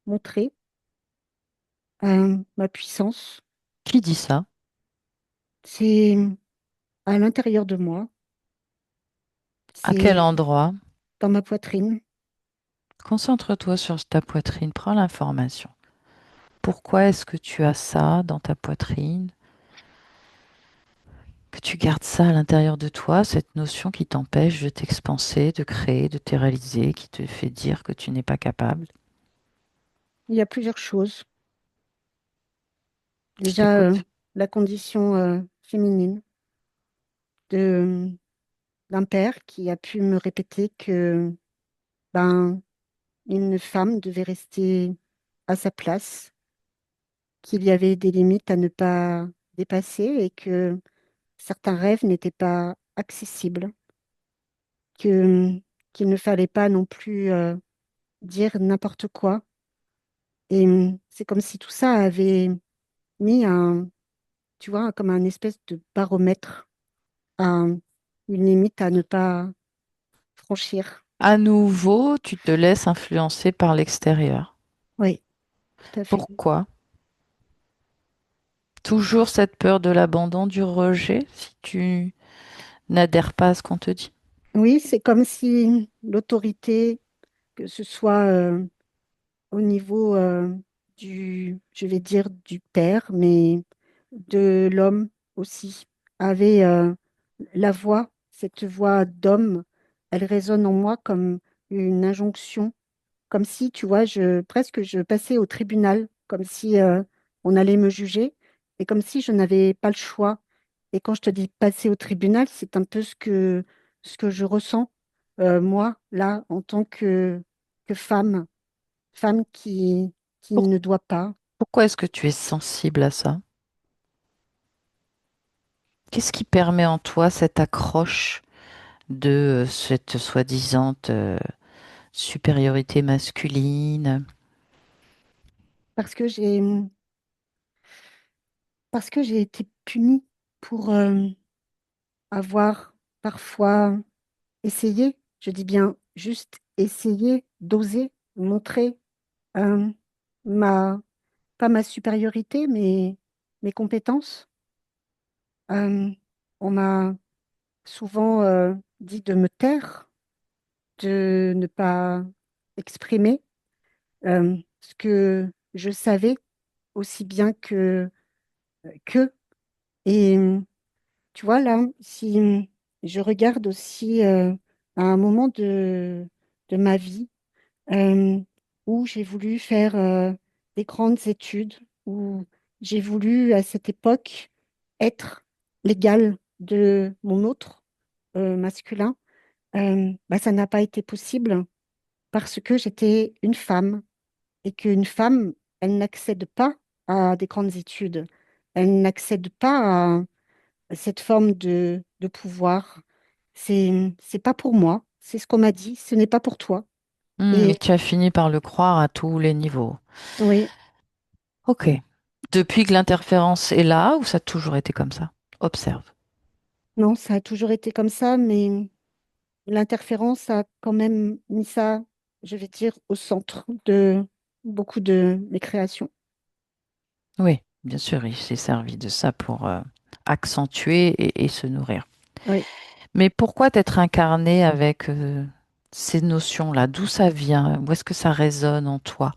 montrer ma puissance. Qui dit ça? C'est à l'intérieur de moi, À quel c'est endroit? dans ma poitrine. Concentre-toi sur ta poitrine, prends l'information. Pourquoi est-ce que tu as ça dans ta poitrine? Que tu gardes ça à l'intérieur de toi, cette notion qui t'empêche de t'expanser, de créer, de te réaliser, qui te fait dire que tu n'es pas capable. Il y a plusieurs choses. Je Déjà, t'écoute. la condition féminine de, d'un père qui a pu me répéter que ben, une femme devait rester à sa place, qu'il y avait des limites à ne pas dépasser et que certains rêves n'étaient pas accessibles, que, qu'il ne fallait pas non plus dire n'importe quoi. Et c'est comme si tout ça avait mis un, tu vois, comme un espèce de baromètre à une limite à ne pas franchir. À nouveau, tu te laisses influencer par l'extérieur. Oui, tout à fait. Pourquoi? Toujours cette peur de l'abandon, du rejet, si tu n'adhères pas à ce qu'on te dit? Oui, c'est comme si l'autorité, que ce soit au niveau je vais dire du père, mais de l'homme aussi, avait la voix, cette voix d'homme, elle résonne en moi comme une injonction, comme si, tu vois, presque je passais au tribunal, comme si on allait me juger, et comme si je n'avais pas le choix. Et quand je te dis passer au tribunal, c'est un peu ce que je ressens, moi, là, en tant que femme, femme qui Pour- ne doit pas. Pourquoi est-ce que tu es sensible à ça? Qu'est-ce qui permet en toi cette accroche de cette soi-disant supériorité masculine? Parce que parce que j'ai été punie pour avoir parfois essayé, je dis bien juste essayer d'oser montrer euh, ma, pas ma supériorité, mais mes compétences. Euh, on m'a souvent dit de me taire, de ne pas exprimer ce que je savais aussi bien que. Et tu vois, là, si je regarde aussi à un moment de ma vie euh, où j'ai voulu faire des grandes études, où j'ai voulu à cette époque être l'égal de mon autre masculin, bah, ça n'a pas été possible parce que j'étais une femme et qu'une femme, elle n'accède pas à des grandes études, elle n'accède pas cette forme de pouvoir. C'est pas pour moi, c'est ce qu'on m'a dit, ce n'est pas pour toi. Et Et tu as fini par le croire à tous les niveaux. oui, Ok. Depuis que l'interférence est là, ou ça a toujours été comme ça? Observe. non, ça a toujours été comme ça, mais l'interférence a quand même mis ça, je vais dire, au centre de beaucoup de mes créations. Oui, bien sûr, il s'est servi de ça pour accentuer et se nourrir. Oui, Mais pourquoi t'être incarné avec ces notions-là? D'où ça vient? Où est-ce que ça résonne en toi?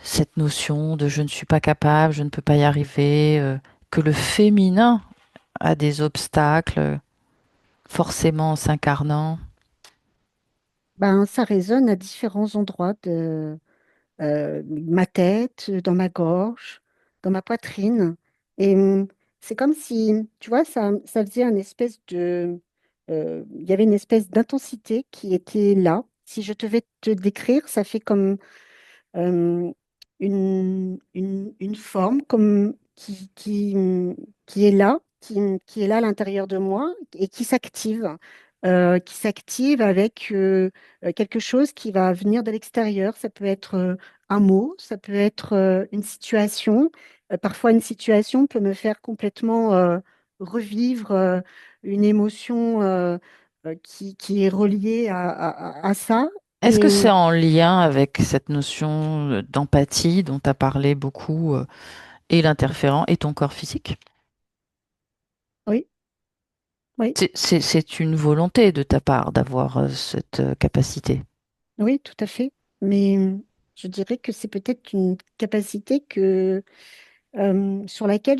Cette notion de je ne suis pas capable, je ne peux pas y arriver, que le féminin a des obstacles, forcément en s'incarnant. ben, ça résonne à différents endroits de ma tête, dans ma gorge, dans ma poitrine. Et c'est comme si, tu vois, ça faisait un espèce il y avait une espèce d'intensité qui était là. Si je devais te décrire, ça fait comme euh, une forme comme qui est là, qui est là à l'intérieur de moi et qui s'active avec quelque chose qui va venir de l'extérieur. Ça peut être un mot, ça peut être une situation. Parfois, une situation peut me faire complètement revivre une émotion qui est reliée à ça. Est-ce que Et c'est en lien avec cette notion d'empathie dont tu as parlé beaucoup, et l'interférent et ton corps physique? oui, oui. C'est une volonté de ta part d'avoir cette capacité. Oui, tout à fait. Mais je dirais que c'est peut-être une capacité sur laquelle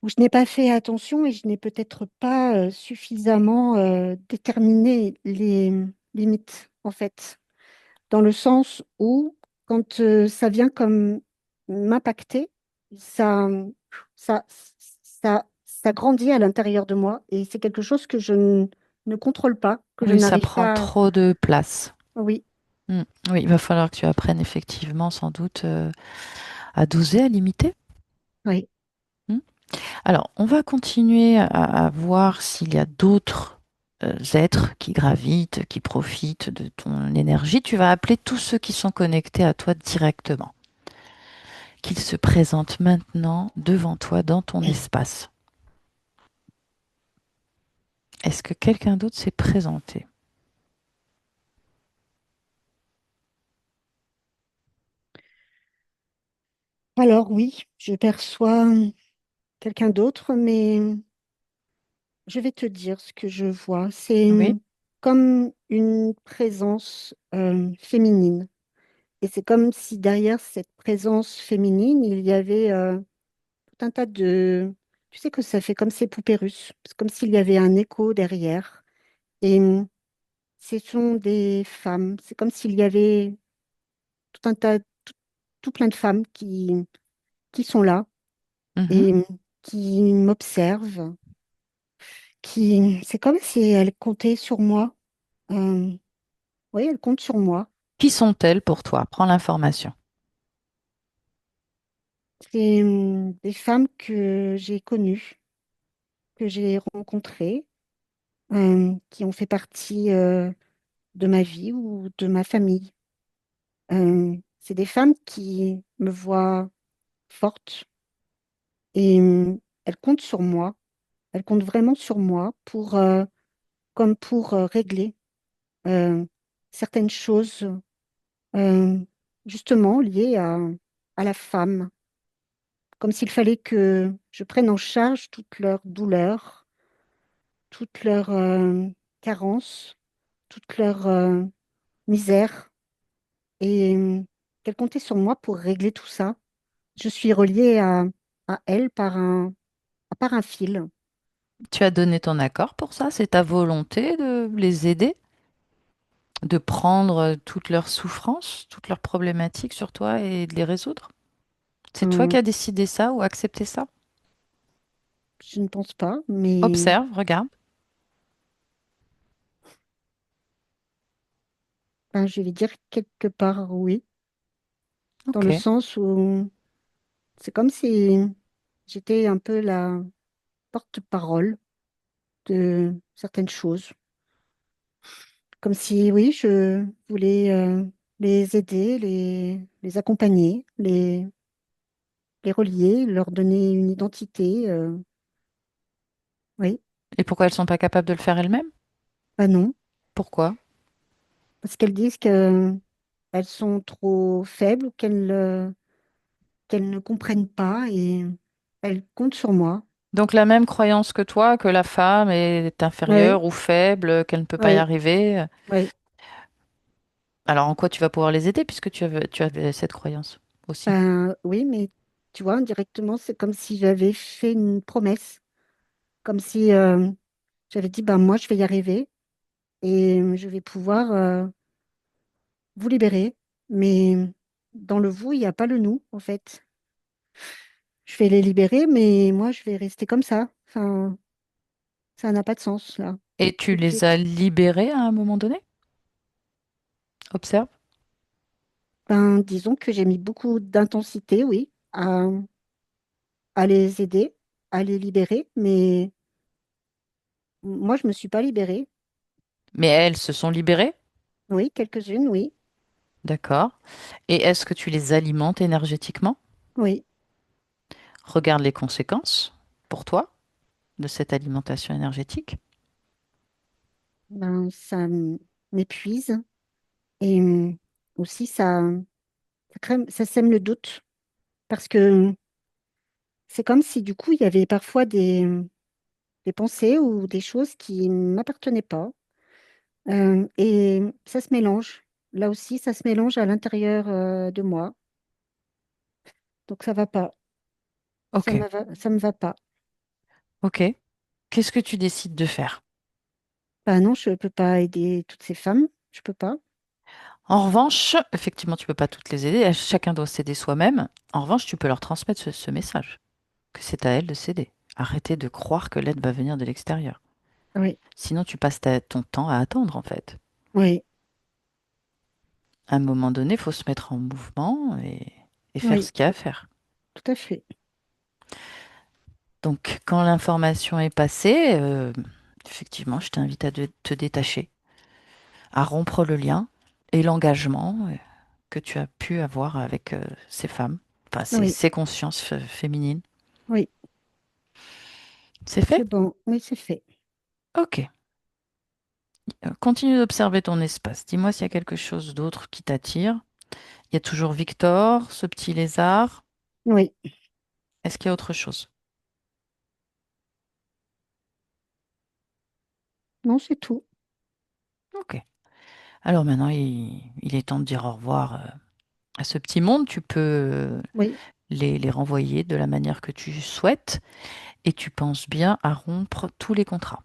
où je n'ai pas fait attention et je n'ai peut-être pas suffisamment déterminé les limites, en fait, dans le sens où, quand ça vient comme m'impacter, ça, ça, ça grandit à l'intérieur de moi et c'est quelque chose que ne contrôle pas, que je Oui, ça n'arrive prend pas. trop de place. Oui, Mm. Oui, il va falloir que tu apprennes effectivement sans doute à doser, à limiter. oui. Mm. Alors, on va continuer à voir s'il y a d'autres êtres qui gravitent, qui profitent de ton énergie. Tu vas appeler tous ceux qui sont connectés à toi directement, qu'ils se présentent maintenant devant toi dans ton espace. Est-ce que quelqu'un d'autre s'est présenté? Alors oui, je perçois quelqu'un d'autre, mais je vais te dire ce que je vois. C'est Oui. comme une présence féminine. Et c'est comme si derrière cette présence féminine, il y avait tout un tas de... Tu sais que ça fait comme ces poupées russes. C'est comme s'il y avait un écho derrière. Et ce sont des femmes. C'est comme s'il y avait tout un tas, tout plein de femmes qui sont là Mhm. et qui m'observent, qui... C'est comme si elles comptaient sur moi. Euh, oui, elles comptent sur moi. Qui sont-elles pour toi? Prends l'information. C'est des femmes que j'ai connues, que j'ai rencontrées, qui ont fait partie de ma vie ou de ma famille. C'est des femmes qui me voient forte et elles comptent sur moi. Elles comptent vraiment sur moi pour, comme pour régler euh, certaines choses euh, justement liées à la femme, comme s'il fallait que je prenne en charge toutes leurs douleurs, toutes leurs carences, toutes leurs misères et qu'elles comptaient sur moi pour régler tout ça. Je suis reliée à elles par un fil. Tu as donné ton accord pour ça? C'est ta volonté de les aider, de prendre toutes leurs souffrances, toutes leurs problématiques sur toi et de les résoudre? C'est toi qui Euh, as décidé ça ou accepté ça? je ne pense pas, mais Observe, regarde. ben, je vais dire quelque part oui, dans le Ok. sens où c'est comme si j'étais un peu la porte-parole de certaines choses. Comme si, oui, je voulais les aider, les accompagner, les relier, leur donner une identité. Oui, Et pourquoi elles sont pas capables de le faire elles-mêmes? bah non, Pourquoi? parce qu'elles disent qu'elles sont trop faibles ou qu'elles ne comprennent pas et elles comptent sur moi. Donc la même croyance que toi, que la femme est Oui, inférieure ou faible, qu'elle ne peut pas y oui, arriver. oui. Alors en quoi tu vas pouvoir les aider puisque tu avais cette croyance aussi? Ben, oui, mais tu vois, indirectement, c'est comme si j'avais fait une promesse, comme si j'avais dit, ben, moi, je vais y arriver et je vais pouvoir vous libérer. Mais dans le vous, il n'y a pas le nous, en fait. Je vais les libérer, mais moi, je vais rester comme ça. Enfin, ça n'a pas de sens, là. Et tu Tout de les as suite. libérés à un moment donné? Observe. Ben, disons que j'ai mis beaucoup d'intensité, oui, à les aider, à les libérer, mais moi, je ne me suis pas libérée. Mais elles se sont libérées? Oui, quelques-unes, oui, D'accord. Et est-ce que tu les alimentes énergétiquement? oui. Regarde les conséquences pour toi de cette alimentation énergétique. Ben, ça m'épuise et aussi ça sème le doute parce que c'est comme si du coup, il y avait parfois des pensées ou des choses qui ne m'appartenaient pas. Et ça se mélange. Là aussi, ça se mélange à l'intérieur de moi. Donc ça va pas. Ok. Ça me va pas. Ok. Qu'est-ce que tu décides de faire? Ben non, je peux pas aider toutes ces femmes. Je peux pas. En revanche, effectivement, tu peux pas toutes les aider. Chacun doit s'aider soi-même. En revanche, tu peux leur transmettre ce message, que c'est à elles de s'aider. Arrêtez de croire que l'aide va venir de l'extérieur. Oui, Sinon, tu passes ton temps à attendre, en fait. oui, À un moment donné, il faut se mettre en mouvement et faire oui, ce qu'il y a à faire. tout à fait. Donc, quand l'information est passée, effectivement, je t'invite à te détacher, à rompre le lien et l'engagement que tu as pu avoir avec ces femmes, enfin, Oui, ces consciences féminines. oui, C'est c'est fait? bon. Oui, c'est fait. Ok. Continue d'observer ton espace. Dis-moi s'il y a quelque chose d'autre qui t'attire. Il y a toujours Victor, ce petit lézard. Oui, Est-ce qu'il y a autre chose? non, c'est tout. Ok. Alors maintenant, il est temps de dire au revoir à ce petit monde. Tu peux Oui. les renvoyer de la manière que tu souhaites et tu penses bien à rompre tous les contrats.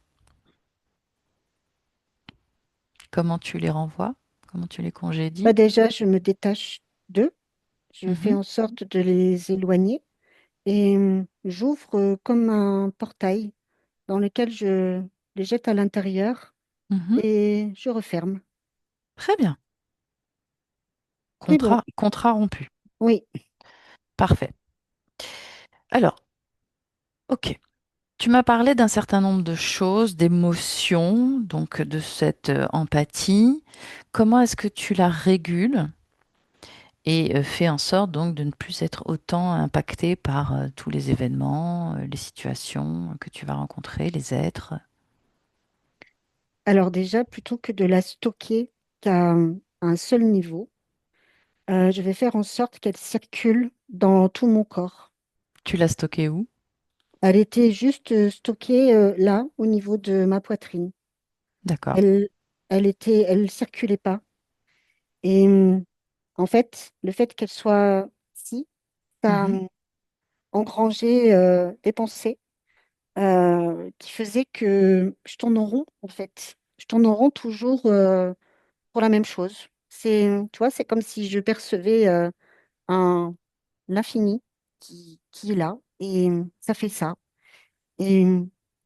Comment tu les renvoies? Comment tu les Bah congédies? déjà, je me détache d'eux. Je fais Mhm, en sorte de les éloigner et j'ouvre comme un portail dans lequel je les jette à l'intérieur mhm. et je referme. Très bien. C'est bon. Contrat rompu. Oui. Parfait. Alors, ok. Tu m'as parlé d'un certain nombre de choses, d'émotions, donc de cette empathie. Comment est-ce que tu la régules et fais en sorte donc de ne plus être autant impacté par tous les événements, les situations que tu vas rencontrer, les êtres? Alors déjà, plutôt que de la stocker qu'à un seul niveau, je vais faire en sorte qu'elle circule dans tout mon corps. Tu l'as stocké où? Elle était juste stockée là, au niveau de ma poitrine. D'accord. Elle, elle circulait pas. Et en fait, le fait qu'elle soit ici, ça a Mhm. engrangé des pensées qui faisaient que je tourne en rond, en fait. Je tourne en rond toujours pour la même chose. Tu vois, c'est comme si je percevais un l'infini qui est là et ça fait ça. Et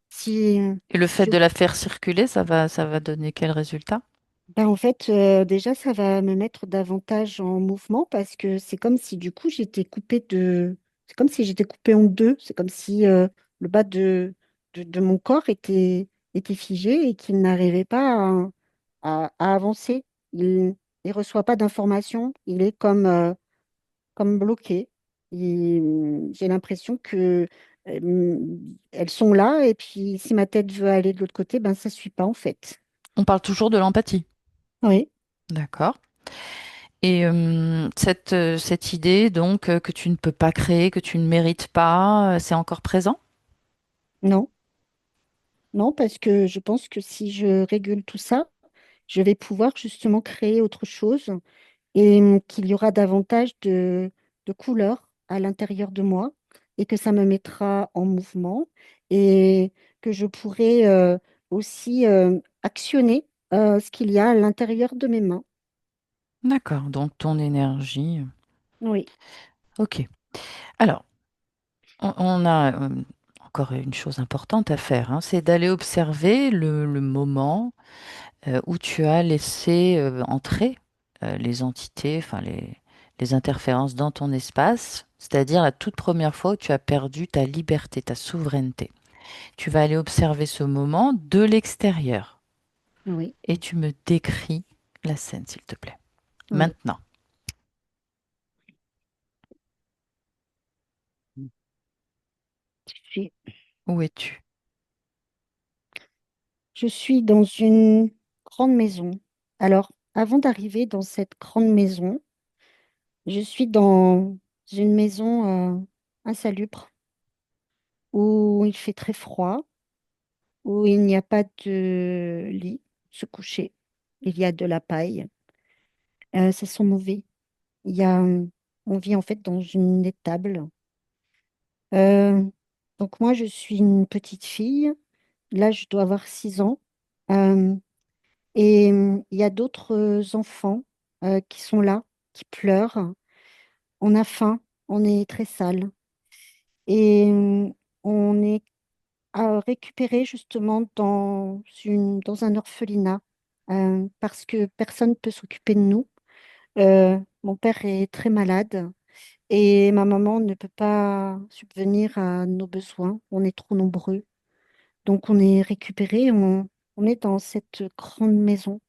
si, Et le si fait je de la faire circuler, ça va donner quel résultat? Ben, en fait, déjà, ça va me mettre davantage en mouvement parce que c'est comme si du coup j'étais coupée de. C'est comme si j'étais coupée en deux. C'est comme si le bas de mon corps était figé et qu'il n'arrivait pas à avancer. Il ne reçoit pas d'informations. Il est comme bloqué. J'ai l'impression que elles sont là et puis si ma tête veut aller de l'autre côté, ben ça ne suit pas en fait. On parle toujours de l'empathie. Oui, D'accord. Et cette idée, donc, que tu ne peux pas créer, que tu ne mérites pas, c'est encore présent? non. Non, parce que je pense que si je régule tout ça, je vais pouvoir justement créer autre chose et qu'il y aura davantage de couleurs à l'intérieur de moi et que ça me mettra en mouvement et que je pourrai aussi actionner ce qu'il y a à l'intérieur de mes mains. D'accord, donc ton énergie. Oui, Ok. Alors, on a encore une chose importante à faire, hein, c'est d'aller observer le moment où tu as laissé entrer les entités, enfin les interférences dans ton espace, c'est-à-dire la toute première fois où tu as perdu ta liberté, ta souveraineté. Tu vas aller observer ce moment de l'extérieur oui, et tu me décris la scène, s'il te plaît. oui. Maintenant, Je suis, où es-tu? je suis dans une grande maison. Alors, avant d'arriver dans cette grande maison, je suis dans une maison insalubre où il fait très froid, où il n'y a pas de lit, se coucher. Il y a de la paille. Ça sent mauvais. Il y a, on vit en fait dans une étable. Euh, donc moi, je suis une petite fille. Là, je dois avoir 6 ans. Euh, et il y a d'autres enfants qui sont là, qui pleurent. On a faim, on est très sale. Et on est à récupérer justement dans un orphelinat parce que personne ne peut s'occuper de nous. Mon père est très malade et ma maman ne peut pas subvenir à nos besoins. On est trop nombreux. Donc on est récupéré, on est dans cette grande maison.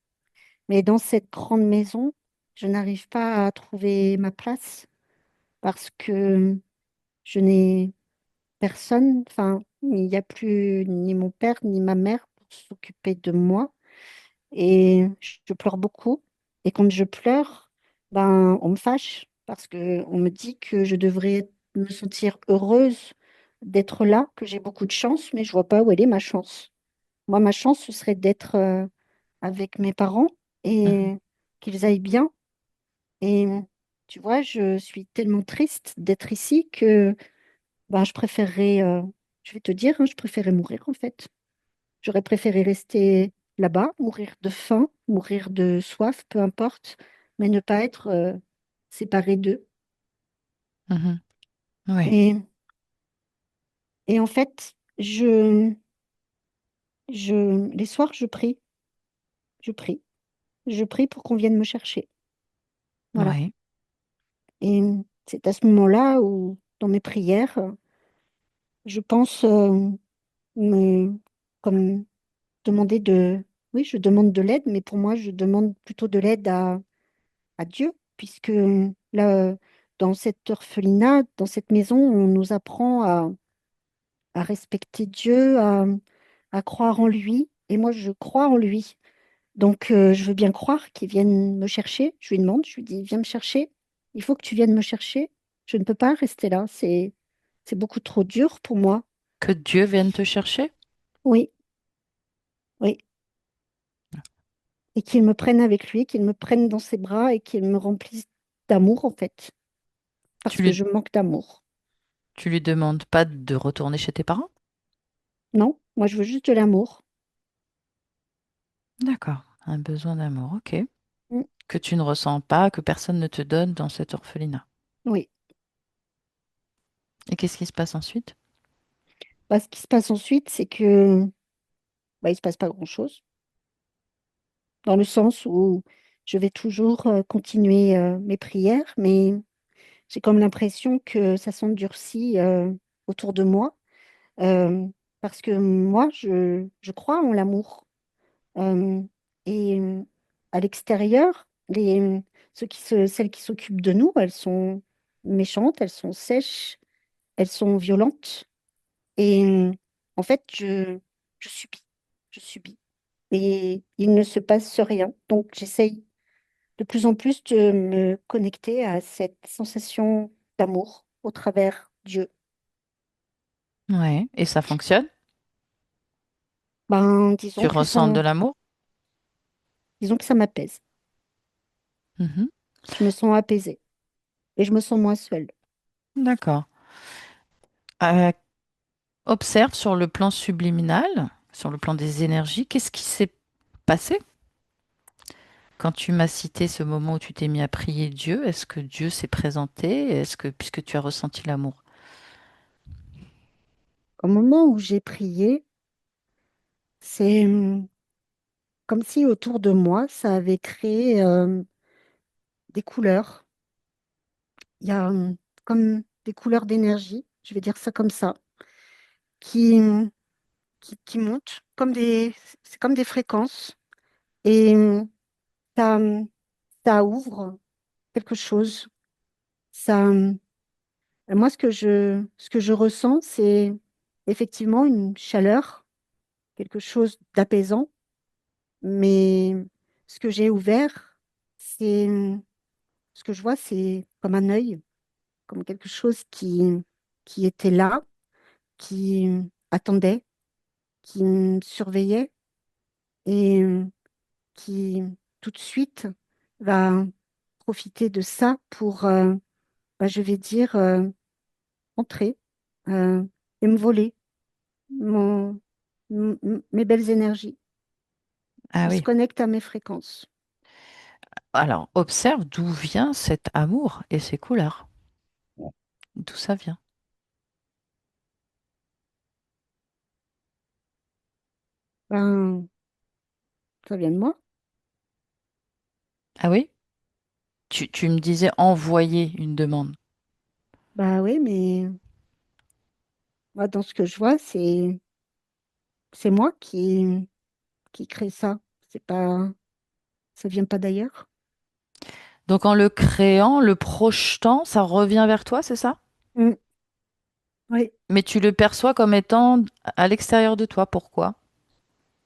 Mais dans cette grande maison, je n'arrive pas à trouver ma place parce que je n'ai personne, enfin, il n'y a plus ni mon père ni ma mère pour s'occuper de moi. Et je pleure beaucoup. Et quand je pleure, ben, on me fâche parce qu'on me dit que je devrais de me sentir heureuse d'être là, que j'ai beaucoup de chance, mais je vois pas où elle est ma chance. Moi, ma chance, ce serait d'être avec mes parents Mhm. et qu'ils aillent bien. Et tu vois, je suis tellement triste d'être ici que ben, je préférerais, je vais te dire, hein, je préférerais mourir en fait. J'aurais préféré rester là-bas, mourir de faim, mourir de soif, peu importe, mais ne pas être séparée d'eux. Mhm. Oui, Et, et en fait, les soirs, je prie, je prie pour qu'on vienne me chercher. Voilà. oui. Et c'est à ce moment-là où, dans mes prières, je pense me, comme demander oui, je demande de l'aide, mais pour moi, je demande plutôt de l'aide à Dieu, puisque là, dans cette orphelinat, dans cette maison, on nous apprend à respecter Dieu, à croire en lui. Et moi, je crois en lui. Donc, je veux bien croire qu'il vienne me chercher. Je lui demande, je lui dis, viens me chercher. Il faut que tu viennes me chercher. Je ne peux pas rester là. C'est beaucoup trop dur pour moi. Que Dieu vienne te chercher? Oui, oui. Et qu'il me prenne avec lui, qu'il me prenne dans ses bras et qu'il me remplisse d'amour, en fait. Parce Tu que lui, je manque d'amour. tu lui demandes pas de retourner chez tes parents? Non, moi, je veux juste de l'amour. D'accord. Un besoin d'amour, ok. Mm, Que tu ne ressens pas, que personne ne te donne dans cet orphelinat. oui. Et qu'est-ce qui se passe ensuite? Bah, ce qui se passe ensuite, c'est que bah, il se passe pas grand-chose, dans le sens où je vais toujours continuer mes prières, mais j'ai comme l'impression que ça s'endurcit autour de moi, euh, parce que moi, je crois en l'amour. Euh, et à l'extérieur, celles qui s'occupent de nous, elles sont méchantes, elles sont sèches, elles sont violentes. Et en fait, je subis, je subis. Et il ne se passe rien. Donc, j'essaye de plus en plus de me connecter à cette sensation d'amour au travers Dieu. Ouais. Et ça fonctionne? Ben, Tu ressens de l'amour? disons que ça m'apaise. Mhm. Je me sens apaisée et je me sens moins seule. D'accord. Euh, Observe sur le plan subliminal, sur le plan des énergies, qu'est-ce qui s'est passé quand tu m'as cité ce moment où tu t'es mis à prier Dieu? Est-ce que Dieu s'est présenté? Est-ce que, puisque tu as ressenti l'amour? Au moment où j'ai prié, c'est comme si autour de moi, ça avait créé des couleurs. Il y a comme des couleurs d'énergie, je vais dire ça comme ça, qui, qui montent comme c'est comme des fréquences. Et ça, ça ouvre quelque chose. Ça, moi, ce que je ressens, c'est effectivement une chaleur, quelque chose d'apaisant. Mais ce que j'ai ouvert, c'est ce que je vois, c'est comme un œil, comme quelque chose qui était là, qui attendait, qui me surveillait et qui tout de suite va profiter de ça pour, bah, je vais dire, entrer euh, et me voler mon, mes belles énergies. Ah Il se oui. connecte à mes fréquences. Alors, observe d'où vient cet amour et ses couleurs. D'où ça vient. Ben, ça vient de moi. Ah oui? Tu me disais envoyer une demande. Bah oui, mais moi, dans ce que je vois, c'est moi qui crée ça. C'est pas, ça vient pas d'ailleurs. Donc en le créant, le projetant, ça revient vers toi, c'est ça? Mm, oui, Mais tu le perçois comme étant à l'extérieur de toi. Pourquoi?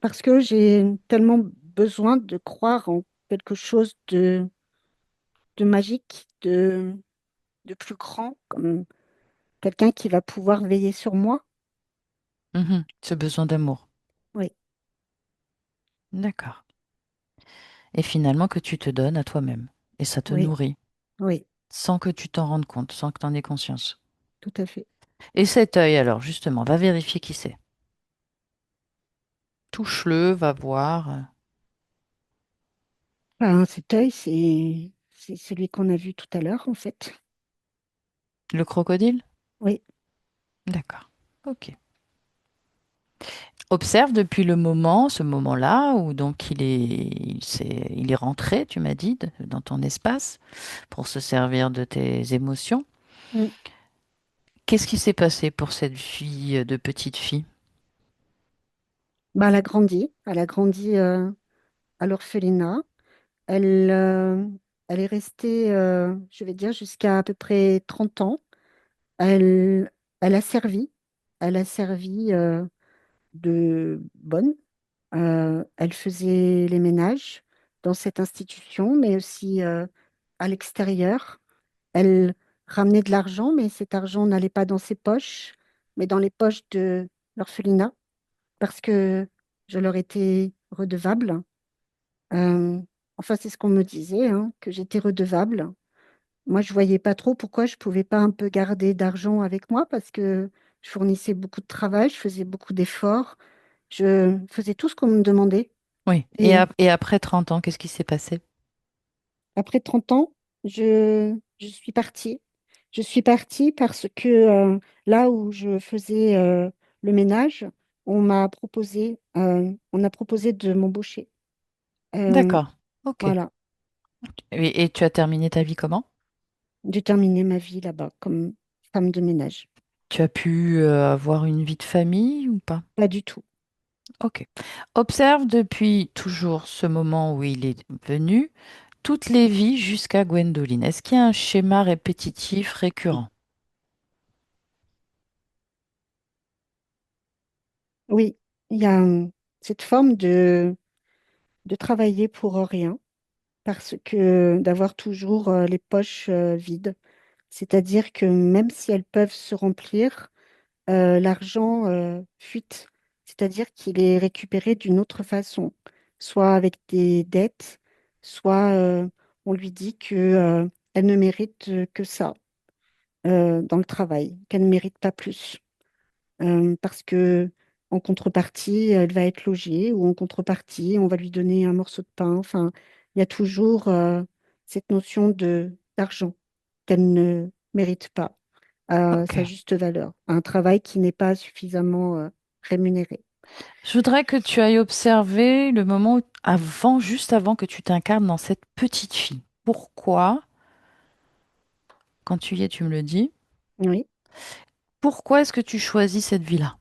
parce que j'ai tellement besoin de croire en quelque chose de magique, de plus grand, comme. quelqu'un qui va pouvoir veiller sur moi. Mhm. Ce besoin d'amour. Oui, D'accord. Et finalement que tu te donnes à toi-même. Et ça te oui, nourrit, oui, sans que tu t'en rendes compte, sans que tu en aies conscience. tout à fait. Et cet œil, alors, justement, va vérifier qui c'est. Touche-le, va voir. Ben, cet œil, c'est celui qu'on a vu tout à l'heure, en fait. Le crocodile? Oui, D'accord. Ok. Observe depuis le moment, ce moment-là, où donc il est rentré, tu m'as dit, dans ton espace, pour se servir de tes émotions. mm. Qu'est-ce qui s'est passé pour cette fille de petite fille? Ben, elle a grandi à l'orphelinat. Elle, elle est restée, je vais dire, jusqu'à à peu près 30 ans. Elle, elle a servi. Elle a servi de bonne. Elle faisait les ménages dans cette institution, mais aussi à l'extérieur. Elle ramenait de l'argent, mais cet argent n'allait pas dans ses poches, mais dans les poches de l'orphelinat, parce que je leur étais redevable. Euh, enfin, c'est ce qu'on me disait, hein, que j'étais redevable. Moi, je voyais pas trop pourquoi je pouvais pas un peu garder d'argent avec moi, parce que je fournissais beaucoup de travail, je faisais beaucoup d'efforts, je faisais tout ce qu'on me demandait. Oui. Et, Et et après 30 ans, qu'est-ce qui s'est passé? après 30 ans, je suis partie. Je suis partie parce que là où je faisais le ménage, on a proposé de m'embaucher. Euh, D'accord. Ok. voilà, Et tu as terminé ta vie comment? j'ai terminé ma vie là-bas comme femme de ménage. Tu as pu avoir une vie de famille ou pas? Pas du tout. Ok. Observe depuis toujours ce moment où il est venu, toutes les vies jusqu'à Gwendoline. Est-ce qu'il y a un schéma répétitif récurrent? Oui, il y a cette forme de travailler pour rien parce que d'avoir toujours les poches vides. C'est-à-dire que même si elles peuvent se remplir, l'argent fuite. C'est-à-dire qu'il est récupéré d'une autre façon, soit avec des dettes, soit on lui dit que, elle ne mérite que ça dans le travail, qu'elle ne mérite pas plus. Parce que en contrepartie, elle va être logée ou en contrepartie, on va lui donner un morceau de pain. Enfin, il y a toujours cette notion de d'argent qu'elle ne mérite pas à Ok. sa juste valeur, un travail qui n'est pas suffisamment rémunéré. Je voudrais que tu ailles observer le moment avant, juste avant que tu t'incarnes dans cette petite fille. Pourquoi, quand tu y es, tu me le dis, Oui, pourquoi est-ce que tu choisis cette vie-là?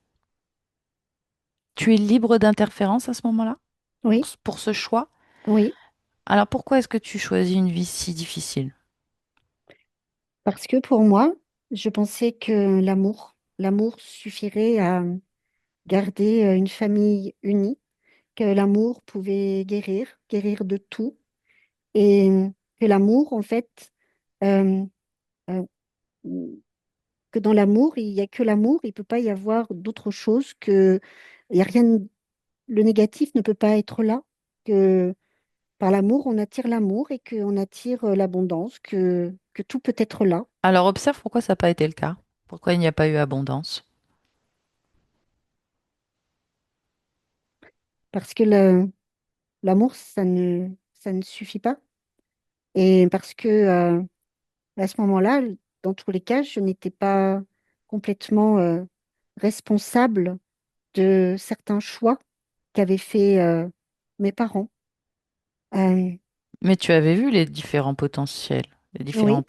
Tu es libre d'interférence à ce moment-là pour, oui, pour ce choix? oui, Alors pourquoi est-ce que tu choisis une vie si difficile? parce que pour moi, je pensais que l'amour suffirait à garder une famille unie, que l'amour pouvait guérir de tout, et que l'amour, en fait, euh, euh, que dans l'amour, il n'y a que l'amour, il ne peut pas y avoir d'autre chose que, il y a rien, le négatif ne peut pas être là, que par l'amour, on attire l'amour et qu'on attire l'abondance, que tout peut être là, Alors observe pourquoi ça n'a pas été le cas. Pourquoi il n'y a pas eu abondance. parce que l'amour, ça ne suffit pas. Et parce que à ce moment-là, dans tous les cas, je n'étais pas complètement responsable de certains choix qu'avaient fait mes parents. Euh, Mais tu avais vu les différents potentiels, les différents oui,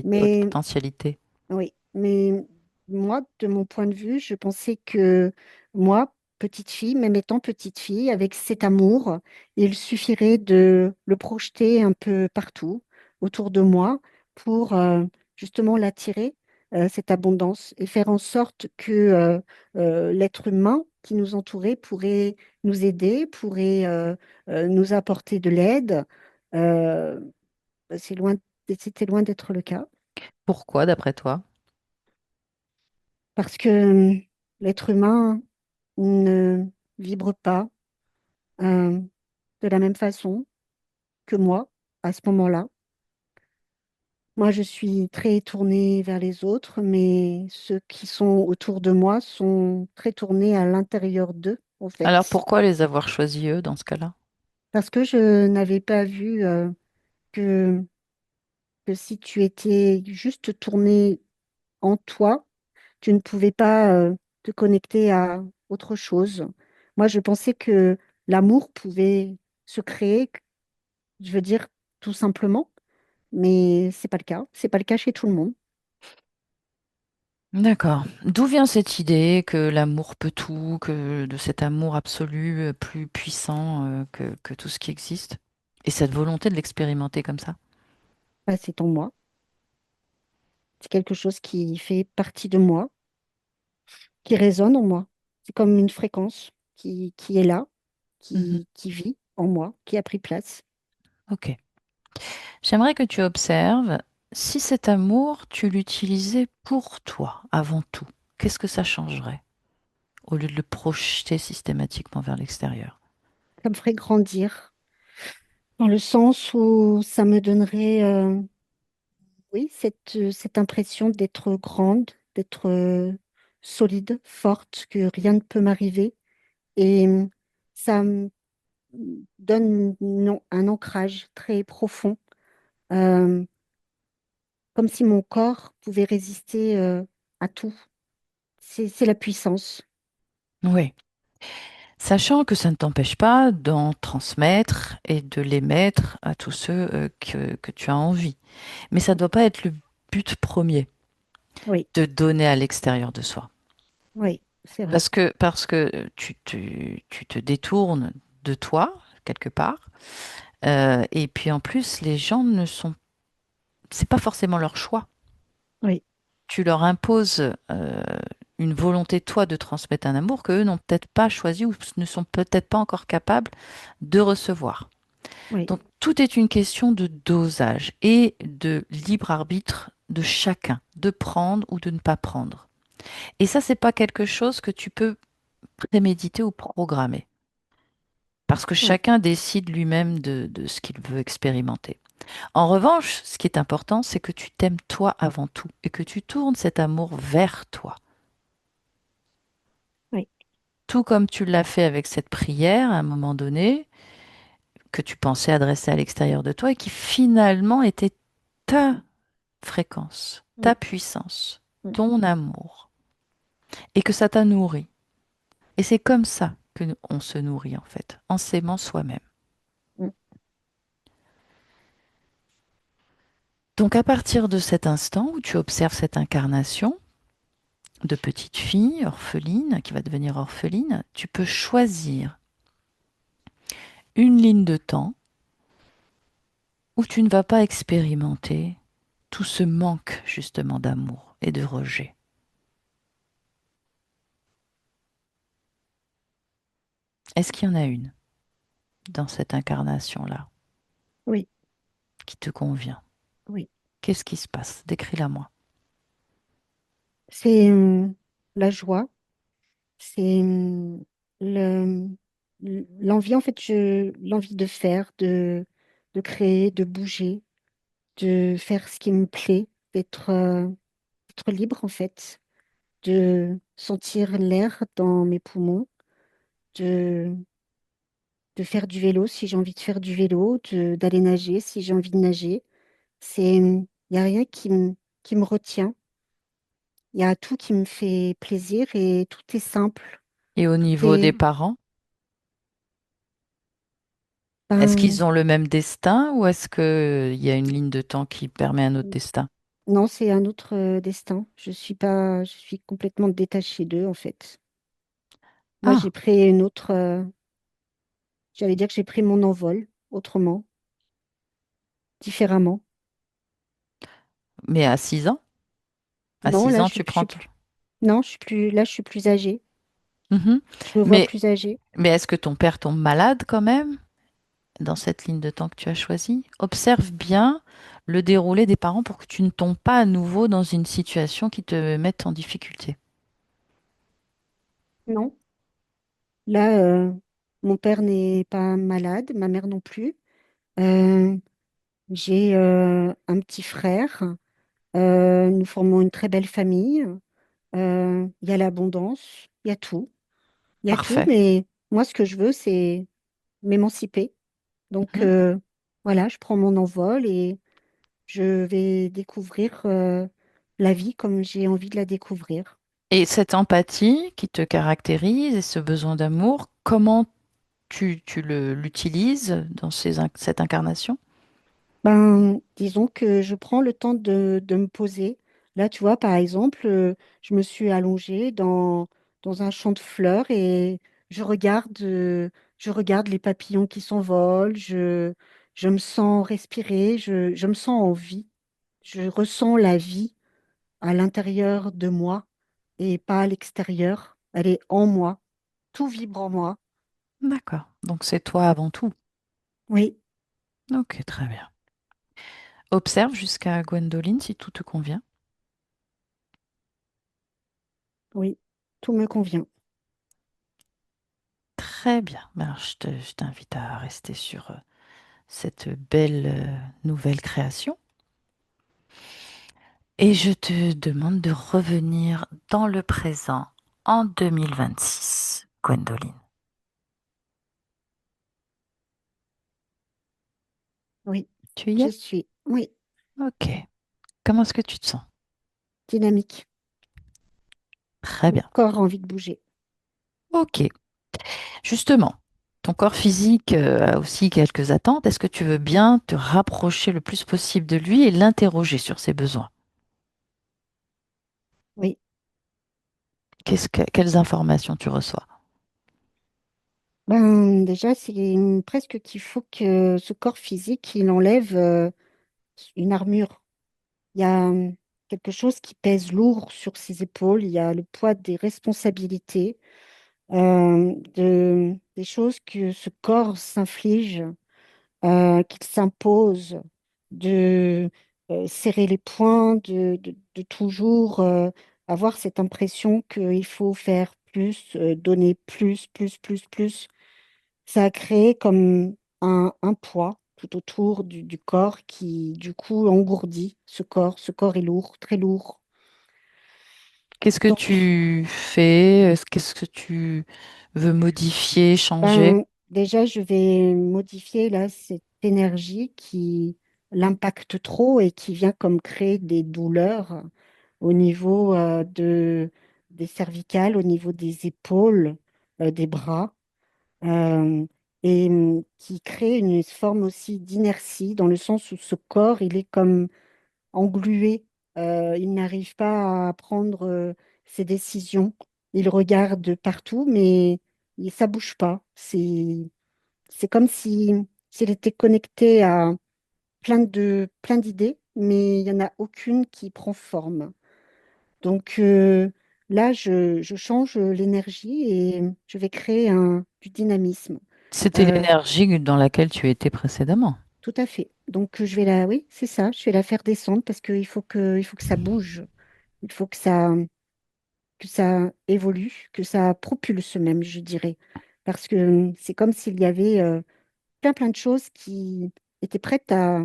mais potentialités. Oui, mais moi, de mon point de vue, je pensais que moi, petite fille, même étant petite fille, avec cet amour, il suffirait de le projeter un peu partout autour de moi pour justement l'attirer, cette abondance, et faire en sorte que l'être humain qui nous entourait pourrait nous aider, pourrait nous apporter de l'aide. Euh, c'est loin, c'était loin d'être le cas. Pourquoi, d'après toi? parce que l'être humain ne vibre pas euh, de la même façon que moi à ce moment-là. Moi, je suis très tournée vers les autres, mais ceux qui sont autour de moi sont très tournés à l'intérieur d'eux, en Alors fait. pourquoi les avoir choisis eux dans ce cas-là? Parce que je n'avais pas vu que, que si tu étais juste tourné en toi, tu ne pouvais pas te connecter à autre chose. Moi, je pensais que l'amour pouvait se créer, je veux dire, tout simplement, mais c'est pas le cas. C'est pas le cas chez tout le monde. D'accord. D'où vient cette idée que l'amour peut tout, que de cet amour absolu, plus puissant que tout ce qui existe? Et cette volonté de l'expérimenter comme ça? Bah, c'est en moi. C'est quelque chose qui fait partie de moi, qui résonne en moi. C'est comme une fréquence qui est là, Mhm. qui vit en moi, qui a pris place. Ok. J'aimerais que tu observes si cet amour, tu l'utilisais pour toi avant tout. Qu'est-ce que ça changerait au lieu de le projeter systématiquement vers l'extérieur? Ça me ferait grandir, dans le sens où ça me donnerait, oui, cette impression d'être grande, d'être solide, forte, que rien ne peut m'arriver. Et ça me donne un ancrage très profond, euh, comme si mon corps pouvait résister à tout. C'est la puissance. Oui. Sachant que ça ne t'empêche pas d'en transmettre et de l'émettre à tous ceux que tu as envie. Mais ça ne doit pas être le but premier Oui, de donner à l'extérieur de soi. oui, c'est vrai. Parce que tu te détournes de toi, quelque part. Et puis en plus, les gens ne sont... C'est pas forcément leur choix. Oui, Tu leur imposes une volonté, toi, de transmettre un amour qu'eux n'ont peut-être pas choisi ou ne sont peut-être pas encore capables de recevoir. oui, Donc, tout est une question de dosage et de libre arbitre de chacun, de prendre ou de ne pas prendre. Et ça, c'est pas quelque chose que tu peux préméditer ou programmer. Parce que oui, chacun décide lui-même de ce qu'il veut expérimenter. En revanche, ce qui est important, c'est que tu t'aimes toi avant tout et que tu tournes cet amour vers toi. oui, Tout comme tu l'as fait avec cette prière à un moment donné, que tu pensais adresser à l'extérieur de toi et qui finalement était ta fréquence, ta oui, puissance, oui, ton amour, et que ça t'a nourri. Et c'est comme ça que on se nourrit en fait, en s'aimant soi-même. oui, Donc à partir de cet instant où tu observes cette incarnation de petite fille orpheline qui va devenir orpheline, tu peux choisir une ligne de temps où tu ne vas pas expérimenter tout ce manque justement d'amour et de rejet. Est-ce qu'il y en a une dans cette incarnation-là oui, qui te convient? oui. Qu'est-ce qui se passe? Décris-la moi. C'est la joie, c'est le, l'envie, en fait, l'envie de faire, de créer, de bouger, de faire ce qui me plaît, d'être libre, en fait, de sentir l'air dans mes poumons, de, de faire du vélo si j'ai envie de faire du vélo, d'aller nager si j'ai envie de nager. Il n'y a rien qui me retient. Il y a tout qui me fait plaisir et tout est simple. Et au Tout niveau des est, parents, est-ce qu'ils ben, ont le même destin ou est-ce qu'il y a une ligne de temps qui permet un autre destin? non, c'est un autre destin. Je suis complètement détachée d'eux, en fait. Moi, j'ai Ah, pris une autre, j'allais dire que j'ai pris mon envol autrement, différemment. mais à 6 ans? À Non, 6 là, ans, tu je suis prends... plus, non, je suis plus, là, je suis plus âgée. Mhm. Je me vois Mais, plus âgée. mais est-ce que ton père tombe malade quand même dans cette ligne de temps que tu as choisie? Observe bien le déroulé des parents pour que tu ne tombes pas à nouveau dans une situation qui te mette en difficulté. Non, là, mon père n'est pas malade, ma mère non plus. Euh, j'ai un petit frère. Nous formons une très belle famille. Il y a l'abondance, il y a tout. Il y a tout, Parfait. mais moi, ce que je veux, c'est m'émanciper. Donc, Mhm. voilà, je prends mon envol et je vais découvrir la vie comme j'ai envie de la découvrir. Et cette empathie qui te caractérise et ce besoin d'amour, comment l'utilises dans cette incarnation? Ben, disons que je prends le temps de me poser. Là, tu vois, par exemple, je me suis allongée dans un champ de fleurs et je regarde les papillons qui s'envolent, je me sens respirer, je me sens en vie. Je ressens la vie à l'intérieur de moi et pas à l'extérieur. Elle est en moi. Tout vibre en moi. D'accord. Donc c'est toi avant tout. Oui, Ok, très bien. Observe jusqu'à Gwendoline si tout te convient. oui, tout me convient. Très bien. Ben, alors, je t'invite à rester sur cette belle nouvelle création. Et je te demande de revenir dans le présent en 2026, Gwendoline. Oui, Tu y je es? suis, oui, Ok. Comment est-ce que tu te sens? dynamique. Très Mon bien. corps a envie de bouger. Ok. Justement, ton corps physique a aussi quelques attentes. Est-ce que tu veux bien te rapprocher le plus possible de lui et l'interroger sur ses besoins? Oui. Quelles informations tu reçois? Ben, déjà, c'est presque qu'il faut que ce corps physique, il enlève une armure. Il y a quelque chose qui pèse lourd sur ses épaules. Il y a le poids des responsabilités, des choses que ce corps s'inflige, qu'il s'impose, de serrer les poings, de toujours avoir cette impression qu'il faut faire plus, donner plus, plus, plus, plus. Ça a créé comme un poids tout autour du corps qui, du coup, engourdit ce corps. Ce corps est lourd, très lourd. Qu'est-ce que Donc, tu fais? Qu'est-ce que tu veux modifier, changer? ben, déjà, je vais modifier là cette énergie qui l'impacte trop et qui vient comme créer des douleurs au niveau des cervicales, au niveau des épaules, des bras. Qui crée une forme aussi d'inertie dans le sens où ce corps, il est comme englué. Il n'arrive pas à prendre ses décisions. Il regarde partout, mais ça bouge pas. C'est comme si s'il était connecté à plein d'idées, mais il n'y en a aucune qui prend forme. Donc là, je change l'énergie et je vais créer du dynamisme. C'était Euh, l'énergie dans laquelle tu étais précédemment. Tout à fait. Donc, oui, c'est ça, je vais la faire descendre parce il faut que ça bouge, il faut que ça évolue, que ça propulse même, je dirais. Parce que c'est comme s'il y avait plein de choses qui étaient prêtes à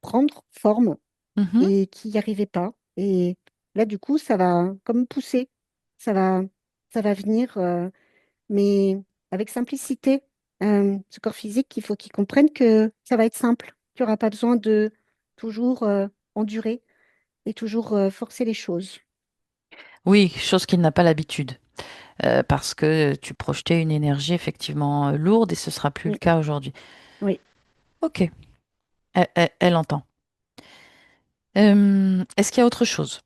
prendre forme Mhm. et qui n'y arrivaient pas. Et là, du coup, ça va comme pousser, ça va, ça va venir, mais avec simplicité. Ce corps physique, il faut qu'il comprenne que ça va être simple, qu'il n'y aura pas besoin de toujours endurer et toujours forcer les choses. Oui, chose qu'il n'a pas l'habitude, parce que tu projetais une énergie effectivement lourde et ce sera plus le Mm, cas aujourd'hui. oui, Ok, elle entend. Est-ce qu'il y a autre chose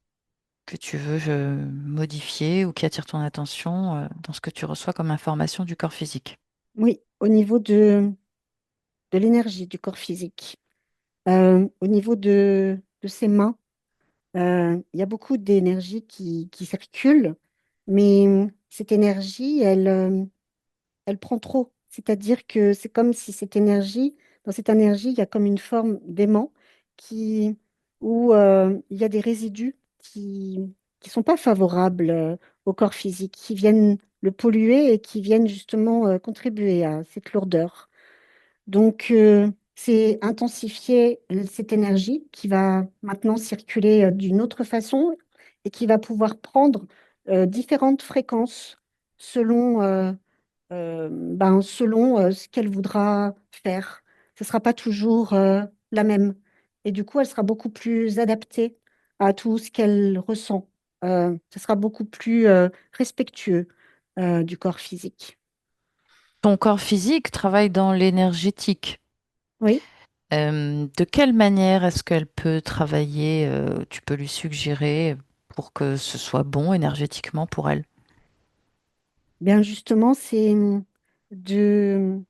que tu veux modifier ou qui attire ton attention dans ce que tu reçois comme information du corps physique? oui, au niveau de l'énergie du corps physique, au niveau de ses mains, il y a beaucoup d'énergie qui circule, mais cette énergie, elle prend trop. C'est-à-dire que c'est comme si dans cette énergie, il y a comme une forme d'aimant qui, où il y a des résidus qui sont pas favorables au corps physique, qui viennent le polluer et qui viennent justement contribuer à cette lourdeur. Donc, c'est intensifier cette énergie qui va maintenant circuler d'une autre façon et qui va pouvoir prendre différentes fréquences selon, selon ce qu'elle voudra faire. Ce ne sera pas toujours la même. Et du coup, elle sera beaucoup plus adaptée à tout ce qu'elle ressent. Ce sera beaucoup plus respectueux du corps physique. Ton corps physique travaille dans l'énergétique. Oui. De quelle manière est-ce qu'elle peut travailler, tu peux lui suggérer pour que ce soit bon énergétiquement pour elle? Bien justement, c'est de,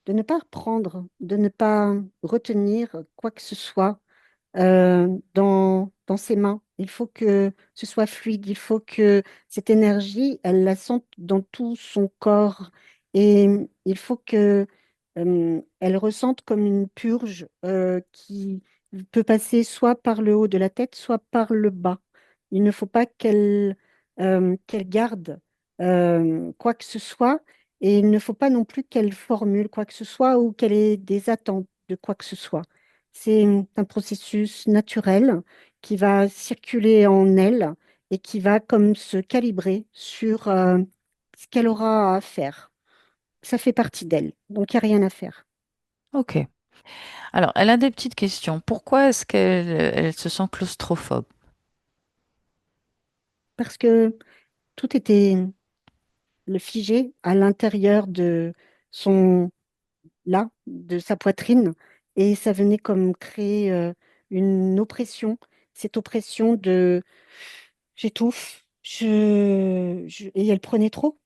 de ne pas reprendre, de ne pas retenir quoi que ce soit dans ses mains. Il faut que ce soit fluide, il faut que cette énergie, elle la sente dans tout son corps. Et il faut que elle ressente comme une purge qui peut passer soit par le haut de la tête, soit par le bas. Il ne faut pas qu'elle garde quoi que ce soit, et il ne faut pas non plus qu'elle formule quoi que ce soit ou qu'elle ait des attentes de quoi que ce soit. C'est un processus naturel qui va circuler en elle et qui va comme se calibrer sur ce qu'elle aura à faire. Ça fait partie d'elle, donc il n'y a rien à faire. Ok. Alors, elle a des petites questions. Pourquoi est-ce qu'elle se sent claustrophobe? Parce que tout était le figé à l'intérieur de son là, de sa poitrine, et ça venait comme créer une oppression, cette oppression de j'étouffe, et elle prenait trop.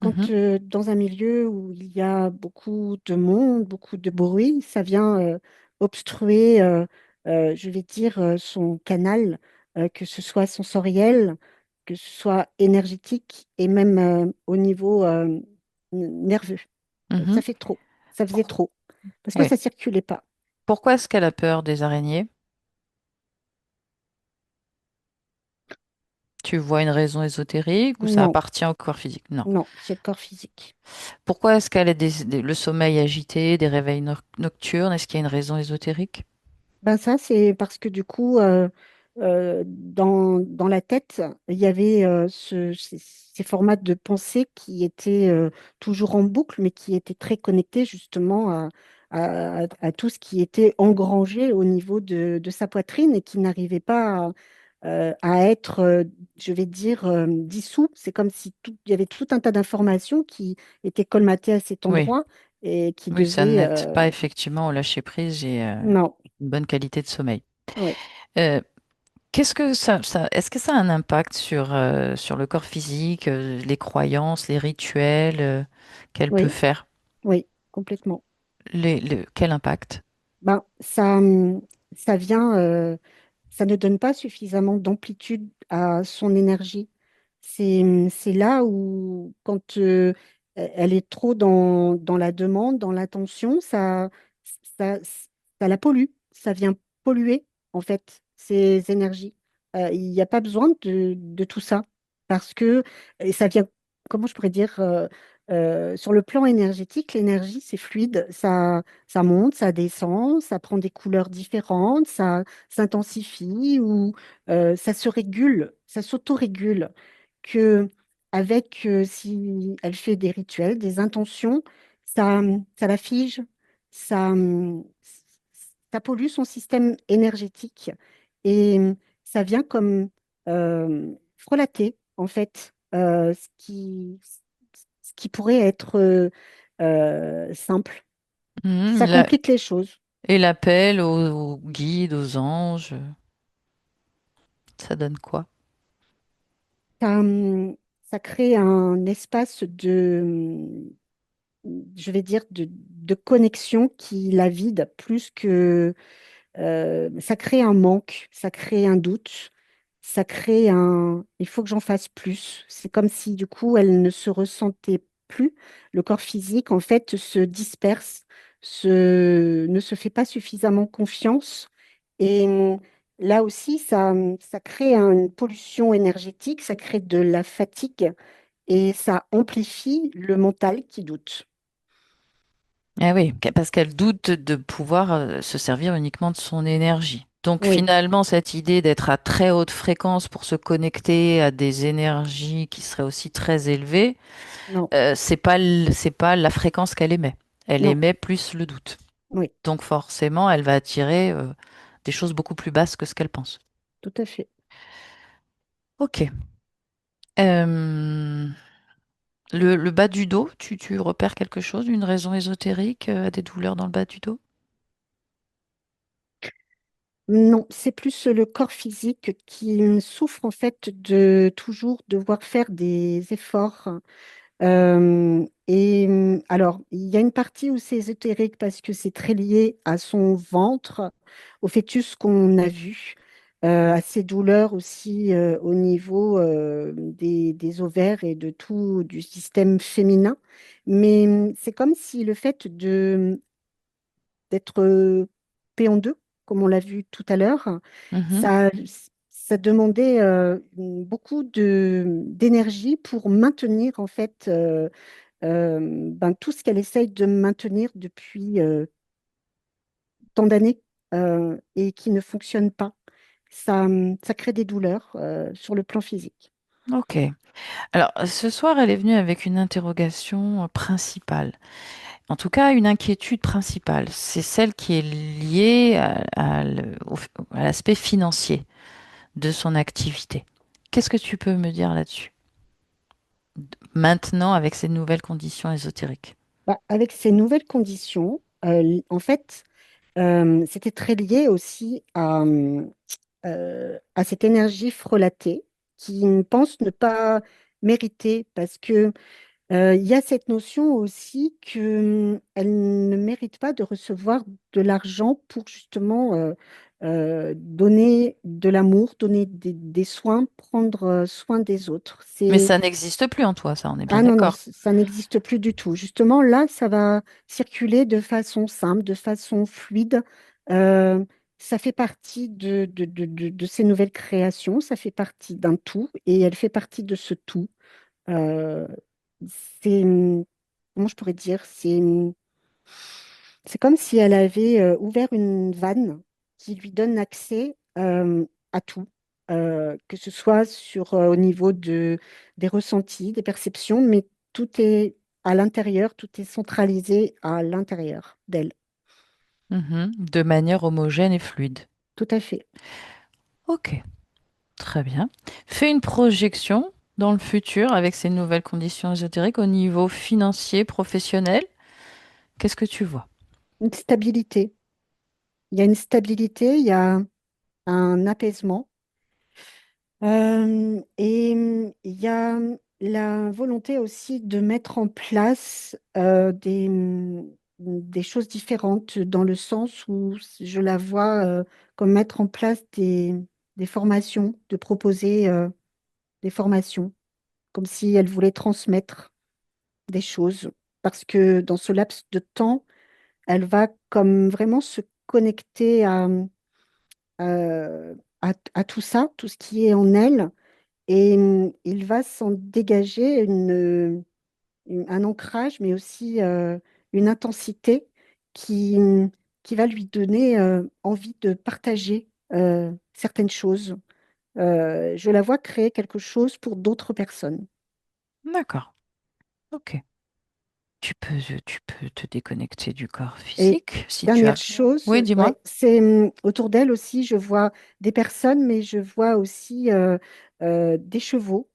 Mhm, Quand dans un milieu où il y a beaucoup de monde, beaucoup de bruit, ça vient obstruer, je vais dire, son canal, que ce soit sensoriel, que ce soit énergétique et même au niveau nerveux. mhm. Ça fait trop, ça faisait Pour- trop, parce que ouais. ça circulait pas. Pourquoi est-ce qu'elle a peur des araignées? Tu vois une raison ésotérique ou ça Non, appartient au corps physique? Non. non, c'est le corps physique. Pourquoi est-ce qu'elle a le sommeil agité, des réveils nocturnes? Est-ce qu'il y a une raison ésotérique? Ben ça, c'est parce que du coup, dans la tête, il y avait ces formats de pensée qui étaient toujours en boucle, mais qui étaient très connectés justement à tout ce qui était engrangé au niveau de sa poitrine et qui n'arrivait pas à être, je vais dire, dissous. C'est comme si il y avait tout un tas d'informations qui étaient colmatées à cet Oui, endroit et qui oui, ça devaient... n'aide pas effectivement au lâcher prise et non, une bonne qualité de sommeil. oui, Euh, qu'est-ce que est-ce que ça a un impact sur le corps physique, les croyances, les rituels qu'elle peut oui, faire? oui, complètement. Quel impact? Ben, ça vient, ça ne donne pas suffisamment d'amplitude à son énergie. C'est là où, quand elle est trop dans la demande, dans l'attention, ça, ça la pollue. Ça vient polluer, en fait, ses énergies. Il n'y a pas besoin de tout ça. Parce que et ça vient, comment je pourrais dire, sur le plan énergétique, l'énergie, c'est fluide. Ça monte, ça descend, ça prend des couleurs différentes, ça s'intensifie ou ça se régule, ça s'autorégule. Que avec, si elle fait des rituels, des intentions, ça la fige, ça, ça pollue son système énergétique et ça vient comme frelater en fait ce qui pourrait être simple. Mhm, Ça complique les choses. et l'appel aux guides, aux anges, ça donne quoi? Ça, ça crée un espace je vais dire, de connexion qui la vide plus que ça crée un manque, ça crée un doute, ça crée un il faut que j'en fasse plus. C'est comme si du coup elle ne se ressentait plus. Le corps physique en fait se disperse, ne se fait pas suffisamment confiance et là aussi, ça crée une pollution énergétique, ça crée de la fatigue et ça amplifie le mental qui doute. Ah oui, parce qu'elle doute de pouvoir se servir uniquement de son énergie. Donc Oui, finalement, cette idée d'être à très haute fréquence pour se connecter à des énergies qui seraient aussi très élevées, non, c'est pas la fréquence qu'elle émet. Elle non, émet plus le doute. oui, Donc forcément, elle va attirer des choses beaucoup plus basses que ce qu'elle pense. tout à fait. Ok. Euh, le bas du dos, tu repères quelque chose, une raison ésotérique à des douleurs dans le bas du dos? Non, c'est plus le corps physique qui souffre en fait de toujours devoir faire des efforts. Alors, il y a une partie où c'est ésotérique parce que c'est très lié à son ventre, au fœtus qu'on a vu, à ses douleurs aussi au niveau des ovaires et de tout du système féminin. Mais c'est comme si le fait d'être coupé en deux, comme on l'a vu tout à l'heure, Mhm. ça, ça demandait beaucoup d'énergie pour maintenir en fait tout ce qu'elle essaye de maintenir depuis tant d'années et qui ne fonctionne pas. Ça crée des douleurs sur le plan physique. Ok. Alors, ce soir, elle est venue avec une interrogation principale. En tout cas, une inquiétude principale. C'est celle qui est liée à l'aspect financier de son activité. Qu'est-ce que tu peux me dire là-dessus, maintenant, avec ces nouvelles conditions ésotériques? Avec ces nouvelles conditions, en fait, c'était très lié aussi à cette énergie frelatée qui pense ne pas mériter parce que il y a cette notion aussi qu'elle ne mérite pas de recevoir de l'argent pour justement donner de l'amour, donner des soins, prendre soin des autres. Mais ça n'existe plus en toi, ça, on est bien Ah non, non, d'accord. ça n'existe plus du tout. Justement, là, ça va circuler de façon simple, de façon fluide. Euh, Ça fait partie de ces nouvelles créations, ça fait partie d'un tout et elle fait partie de ce tout. Euh, c'est, comment je pourrais dire, c'est comme si elle avait ouvert une vanne qui lui donne accès à tout, que ce soit au niveau des ressentis, des perceptions, mais tout est à l'intérieur, tout est centralisé à l'intérieur d'elle. Mhm. De manière homogène et fluide. Tout à fait. Ok, très bien. Fais une projection dans le futur avec ces nouvelles conditions ésotériques au niveau financier, professionnel. Qu'est-ce que tu vois? Une stabilité. Il y a une stabilité, il y a un apaisement. Il y a la volonté aussi de mettre en place des choses différentes dans le sens où je la vois comme mettre en place des formations, de proposer des formations, comme si elle voulait transmettre des choses. Parce que dans ce laps de temps, elle va comme vraiment se connecter à tout ça, tout ce qui est en elle et il va s'en dégager un ancrage, mais aussi une intensité qui, qui va lui donner envie de partager certaines choses. Je la vois créer quelque chose pour d'autres personnes. D'accord. Ok. Tu peux te déconnecter du corps Et physique si tu dernière as... chose, Oui, dis-moi. ouais, c'est autour d'elle aussi, je vois des personnes, mais je vois aussi des chevaux,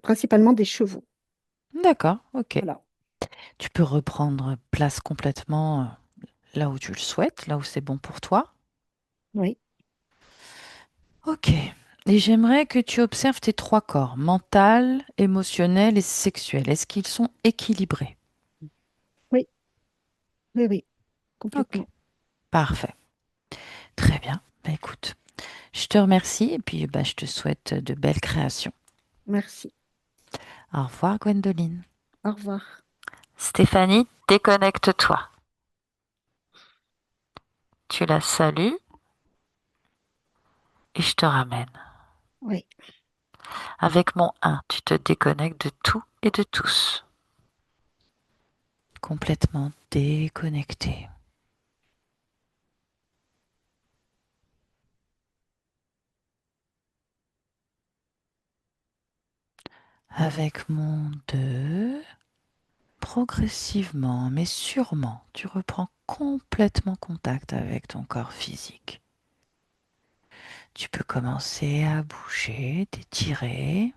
principalement des chevaux. D'accord, ok. Voilà. Tu peux reprendre place complètement là où tu le souhaites, là où c'est bon pour toi. Oui, Ok. Et j'aimerais que tu observes tes trois corps, mental, émotionnel et sexuel. Est-ce qu'ils sont équilibrés? oui, oui, oui, Ok. complètement. Parfait. Très bien. Bah, écoute, je te remercie et puis bah, je te souhaite de belles créations. Merci. Au revoir, Gwendoline. Au revoir. Stéphanie, déconnecte-toi. Tu la salues. et je te ramène. Oui. Avec mon 1, tu te déconnectes de tout et de tous. Complètement déconnecté. Avec mon 2, progressivement mais sûrement, tu reprends complètement contact avec ton corps physique. Tu peux commencer à bouger, t'étirer,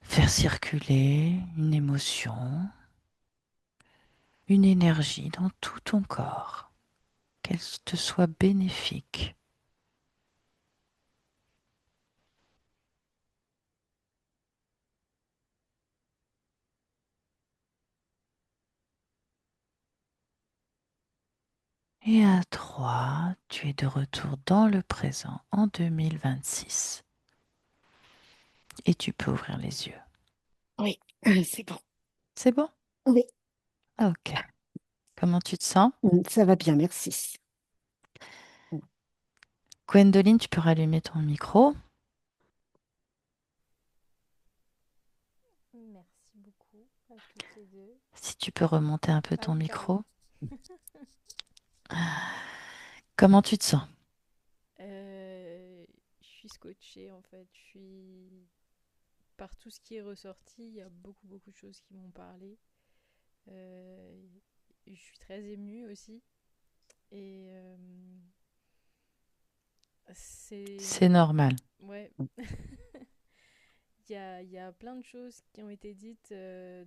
faire circuler une émotion, une énergie dans tout ton corps, qu'elle te soit bénéfique. Et à 3, tu es de retour dans le présent en 2026. Et tu peux ouvrir les yeux. Oui, c'est bon. C'est bon? Oui, Ok. Comment tu te sens? ça va bien, merci. Gwendoline, tu peux rallumer ton micro. Merci beaucoup à toutes les deux. Si tu peux remonter un peu Ah ton oui, pardon. micro. Comment tu te sens? Je suis scotchée en fait. Je suis par tout ce qui est ressorti. Il y a beaucoup beaucoup de choses qui m'ont parlé. Euh, je suis très émue aussi. Et c'est C'est normal. ouais. Il y a plein de choses qui ont été dites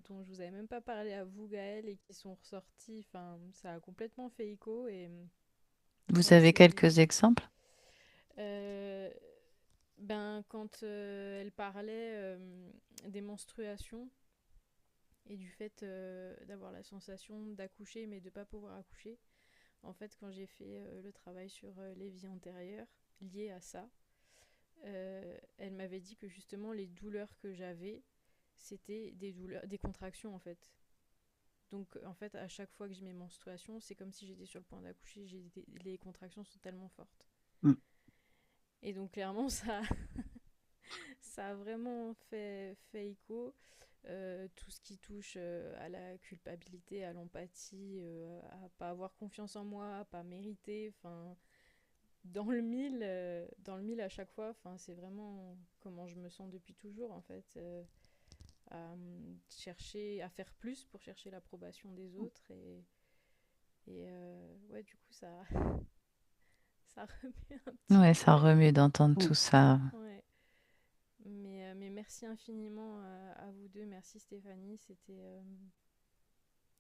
dont je vous avais même pas parlé à vous, Gaël, et qui sont ressorties. Enfin, ça a complètement fait écho. Et Vous ouais, avez c'est. quelques exemples? Euh, ben, quand elle parlait des menstruations et du fait d'avoir la sensation d'accoucher mais de pas pouvoir accoucher, en fait, quand j'ai fait le travail sur les vies antérieures liées à ça, elle m'avait dit que justement les douleurs que j'avais, c'était des douleurs, des contractions en fait. Donc en fait, à chaque fois que j'ai mes menstruations, c'est comme si j'étais sur le point d'accoucher. Les contractions sont tellement fortes. Mm. Et donc clairement, ça a vraiment fait écho. Tout ce qui touche à la culpabilité, à l'empathie, à pas avoir confiance en moi, à pas mériter. Enfin, dans le mille à chaque fois. Enfin, c'est vraiment comment je me sens depuis toujours en fait. À chercher, à faire plus pour chercher l'approbation des autres et ouais, du coup ça remet un petit Ouais, peu. ça remue d'entendre Mm. tout ça. Ouais. Mais merci infiniment à vous deux. Merci Stéphanie.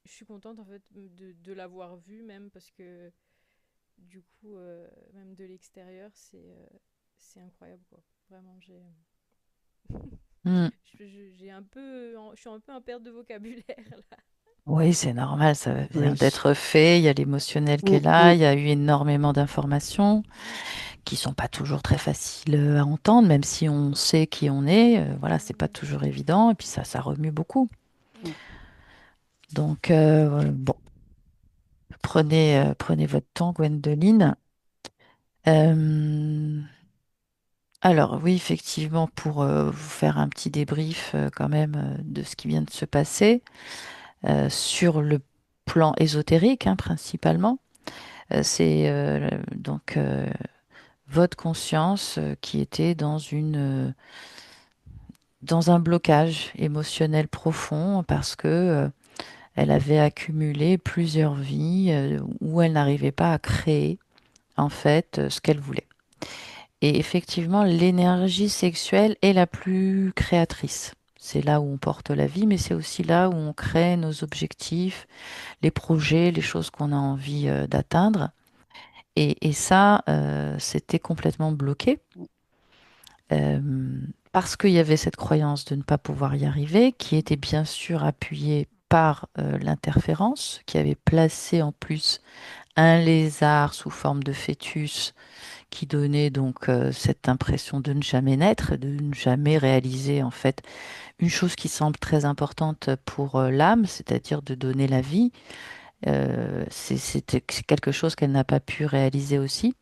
Je suis contente en fait de l'avoir vu même parce que du coup, même de l'extérieur, c'est incroyable quoi. Vraiment, Hmm. j'ai un peu, je suis un peu en perte de vocabulaire là. Oui, c'est normal, ça vient Oui. d'être fait. Il y a l'émotionnel qui est Mm, là. mm, Il y a eu énormément d'informations Mm, qui sont pas toujours très faciles à entendre, même si on sait qui on est. Voilà, c'est pas mm, toujours évident. Et puis ça remue beaucoup. mm. Donc, bon, prenez votre temps, Gwendoline. Euh, alors, oui, effectivement, pour vous faire un petit débrief quand même de ce qui vient de se passer sur le plan ésotérique, hein, principalement. C'est donc votre conscience qui était dans un blocage émotionnel profond parce que elle avait accumulé plusieurs vies où elle n'arrivait pas à créer en fait ce qu'elle voulait. Et effectivement, l'énergie sexuelle est la plus créatrice. C'est là où on porte la vie, mais c'est aussi là où on crée nos objectifs, les projets, les choses qu'on a envie d'atteindre. Et ça, c'était complètement bloqué euh, parce qu'il y avait cette croyance de ne pas pouvoir y arriver, qui était bien sûr appuyée par l'interférence, qui avait placé en plus un lézard sous forme de fœtus, qui donnait donc cette impression de ne jamais naître, de ne jamais réaliser en fait une chose qui semble très importante pour l'âme, c'est-à-dire de donner la vie. C'est quelque chose qu'elle n'a pas pu réaliser aussi.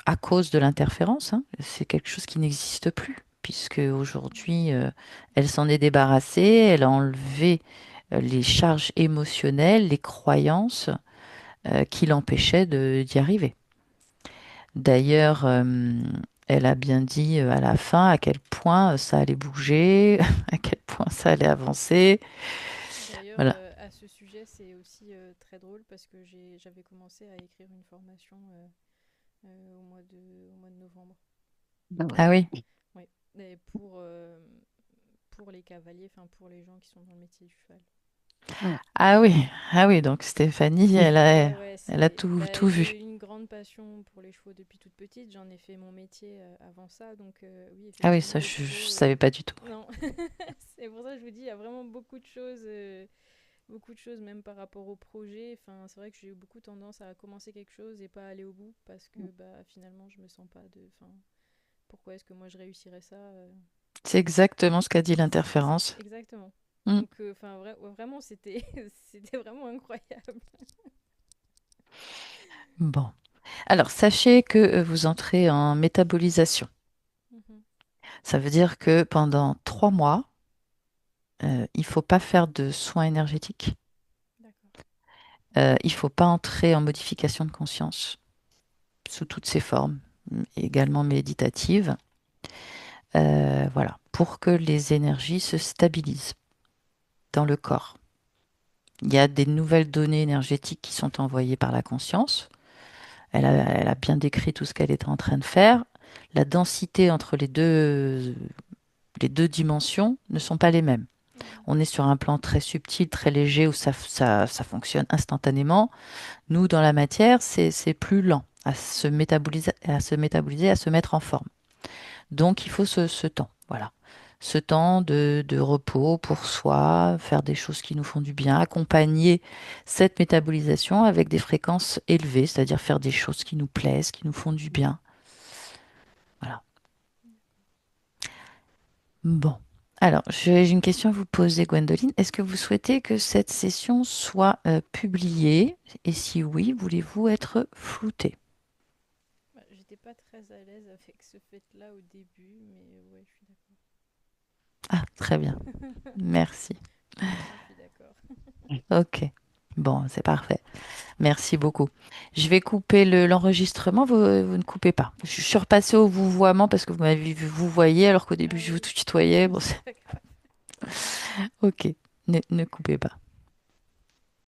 à cause de l'interférence, hein. C'est quelque chose qui n'existe plus, puisque aujourd'hui, elle s'en est débarrassée, elle a enlevé les charges émotionnelles, les croyances qui l'empêchaient d'y arriver. D'ailleurs, elle a bien dit à la fin à quel point ça allait bouger, à quel point ça allait avancer. D'ailleurs, Voilà. à ce sujet, c'est aussi très drôle parce que j'avais commencé à écrire une formation au mois de novembre. Ben Ah voilà. oui, Oui, et pour les cavaliers, enfin pour les gens qui sont dans le métier du cheval. Ah, ah oui, ah oui. Donc Stéphanie, Ouais, ouais, elle a c'est. tout, Bah, tout vu. j'ai une grande passion pour les chevaux depuis toute petite. J'en ai fait mon métier avant ça, donc oui, Ah oui, effectivement, ça, les je chevaux. savais pas du tout. Non, c'est pour ça que je vous dis, il y a vraiment beaucoup de choses, même par rapport au projet. Enfin, c'est vrai que j'ai eu beaucoup tendance à commencer quelque chose et pas aller au bout parce que bah finalement, je me sens pas de. Enfin, pourquoi est-ce que moi je réussirais ça C'est exactement ce qu'a dit l'interférence. Exactement. Mm. Donc, enfin, ouais, vraiment, c'était, c'était vraiment incroyable. Bon. Alors, sachez que vous entrez en métabolisation. Mhm. Ça veut dire que pendant 3 mois, il faut pas faire de soins énergétiques. D'accord. Il faut pas entrer en modification de conscience sous toutes ses formes, également méditative. Voilà, pour que les énergies se stabilisent dans le corps. Il y a des nouvelles données énergétiques qui sont envoyées par la conscience. Elle a bien décrit tout ce qu'elle était en train de faire. La densité entre les deux dimensions ne sont pas les mêmes. Mhm. On est sur un plan très subtil, très léger, où ça fonctionne instantanément. Nous, dans la matière, c'est plus lent à se mettre en forme. Donc, il faut ce temps, voilà. Ce temps de repos pour soi, faire des choses qui nous font du bien, accompagner cette métabolisation avec des fréquences élevées, c'est-à-dire faire des choses qui nous plaisent, qui nous font du bien. Voilà. Bon. Alors, j'ai une question à vous poser, Gwendoline. Est-ce que vous souhaitez que cette session soit publiée? Et si oui, voulez-vous être floutée? Bah, j'étais pas très à l'aise avec ce fait-là au début, mais ouais, je suis d'accord. Ah, très bien. Merci. Maintenant, je suis d'accord. Ok. Bon, c'est parfait. Merci beaucoup. Je vais couper l'enregistrement. Vous ne coupez pas. Je suis repassée au vouvoiement parce que vous m'avez vu vous voyez alors qu'au début Ah je vous oui, tutoyais. Bon, c'est pas grave. ok. Ne coupez pas.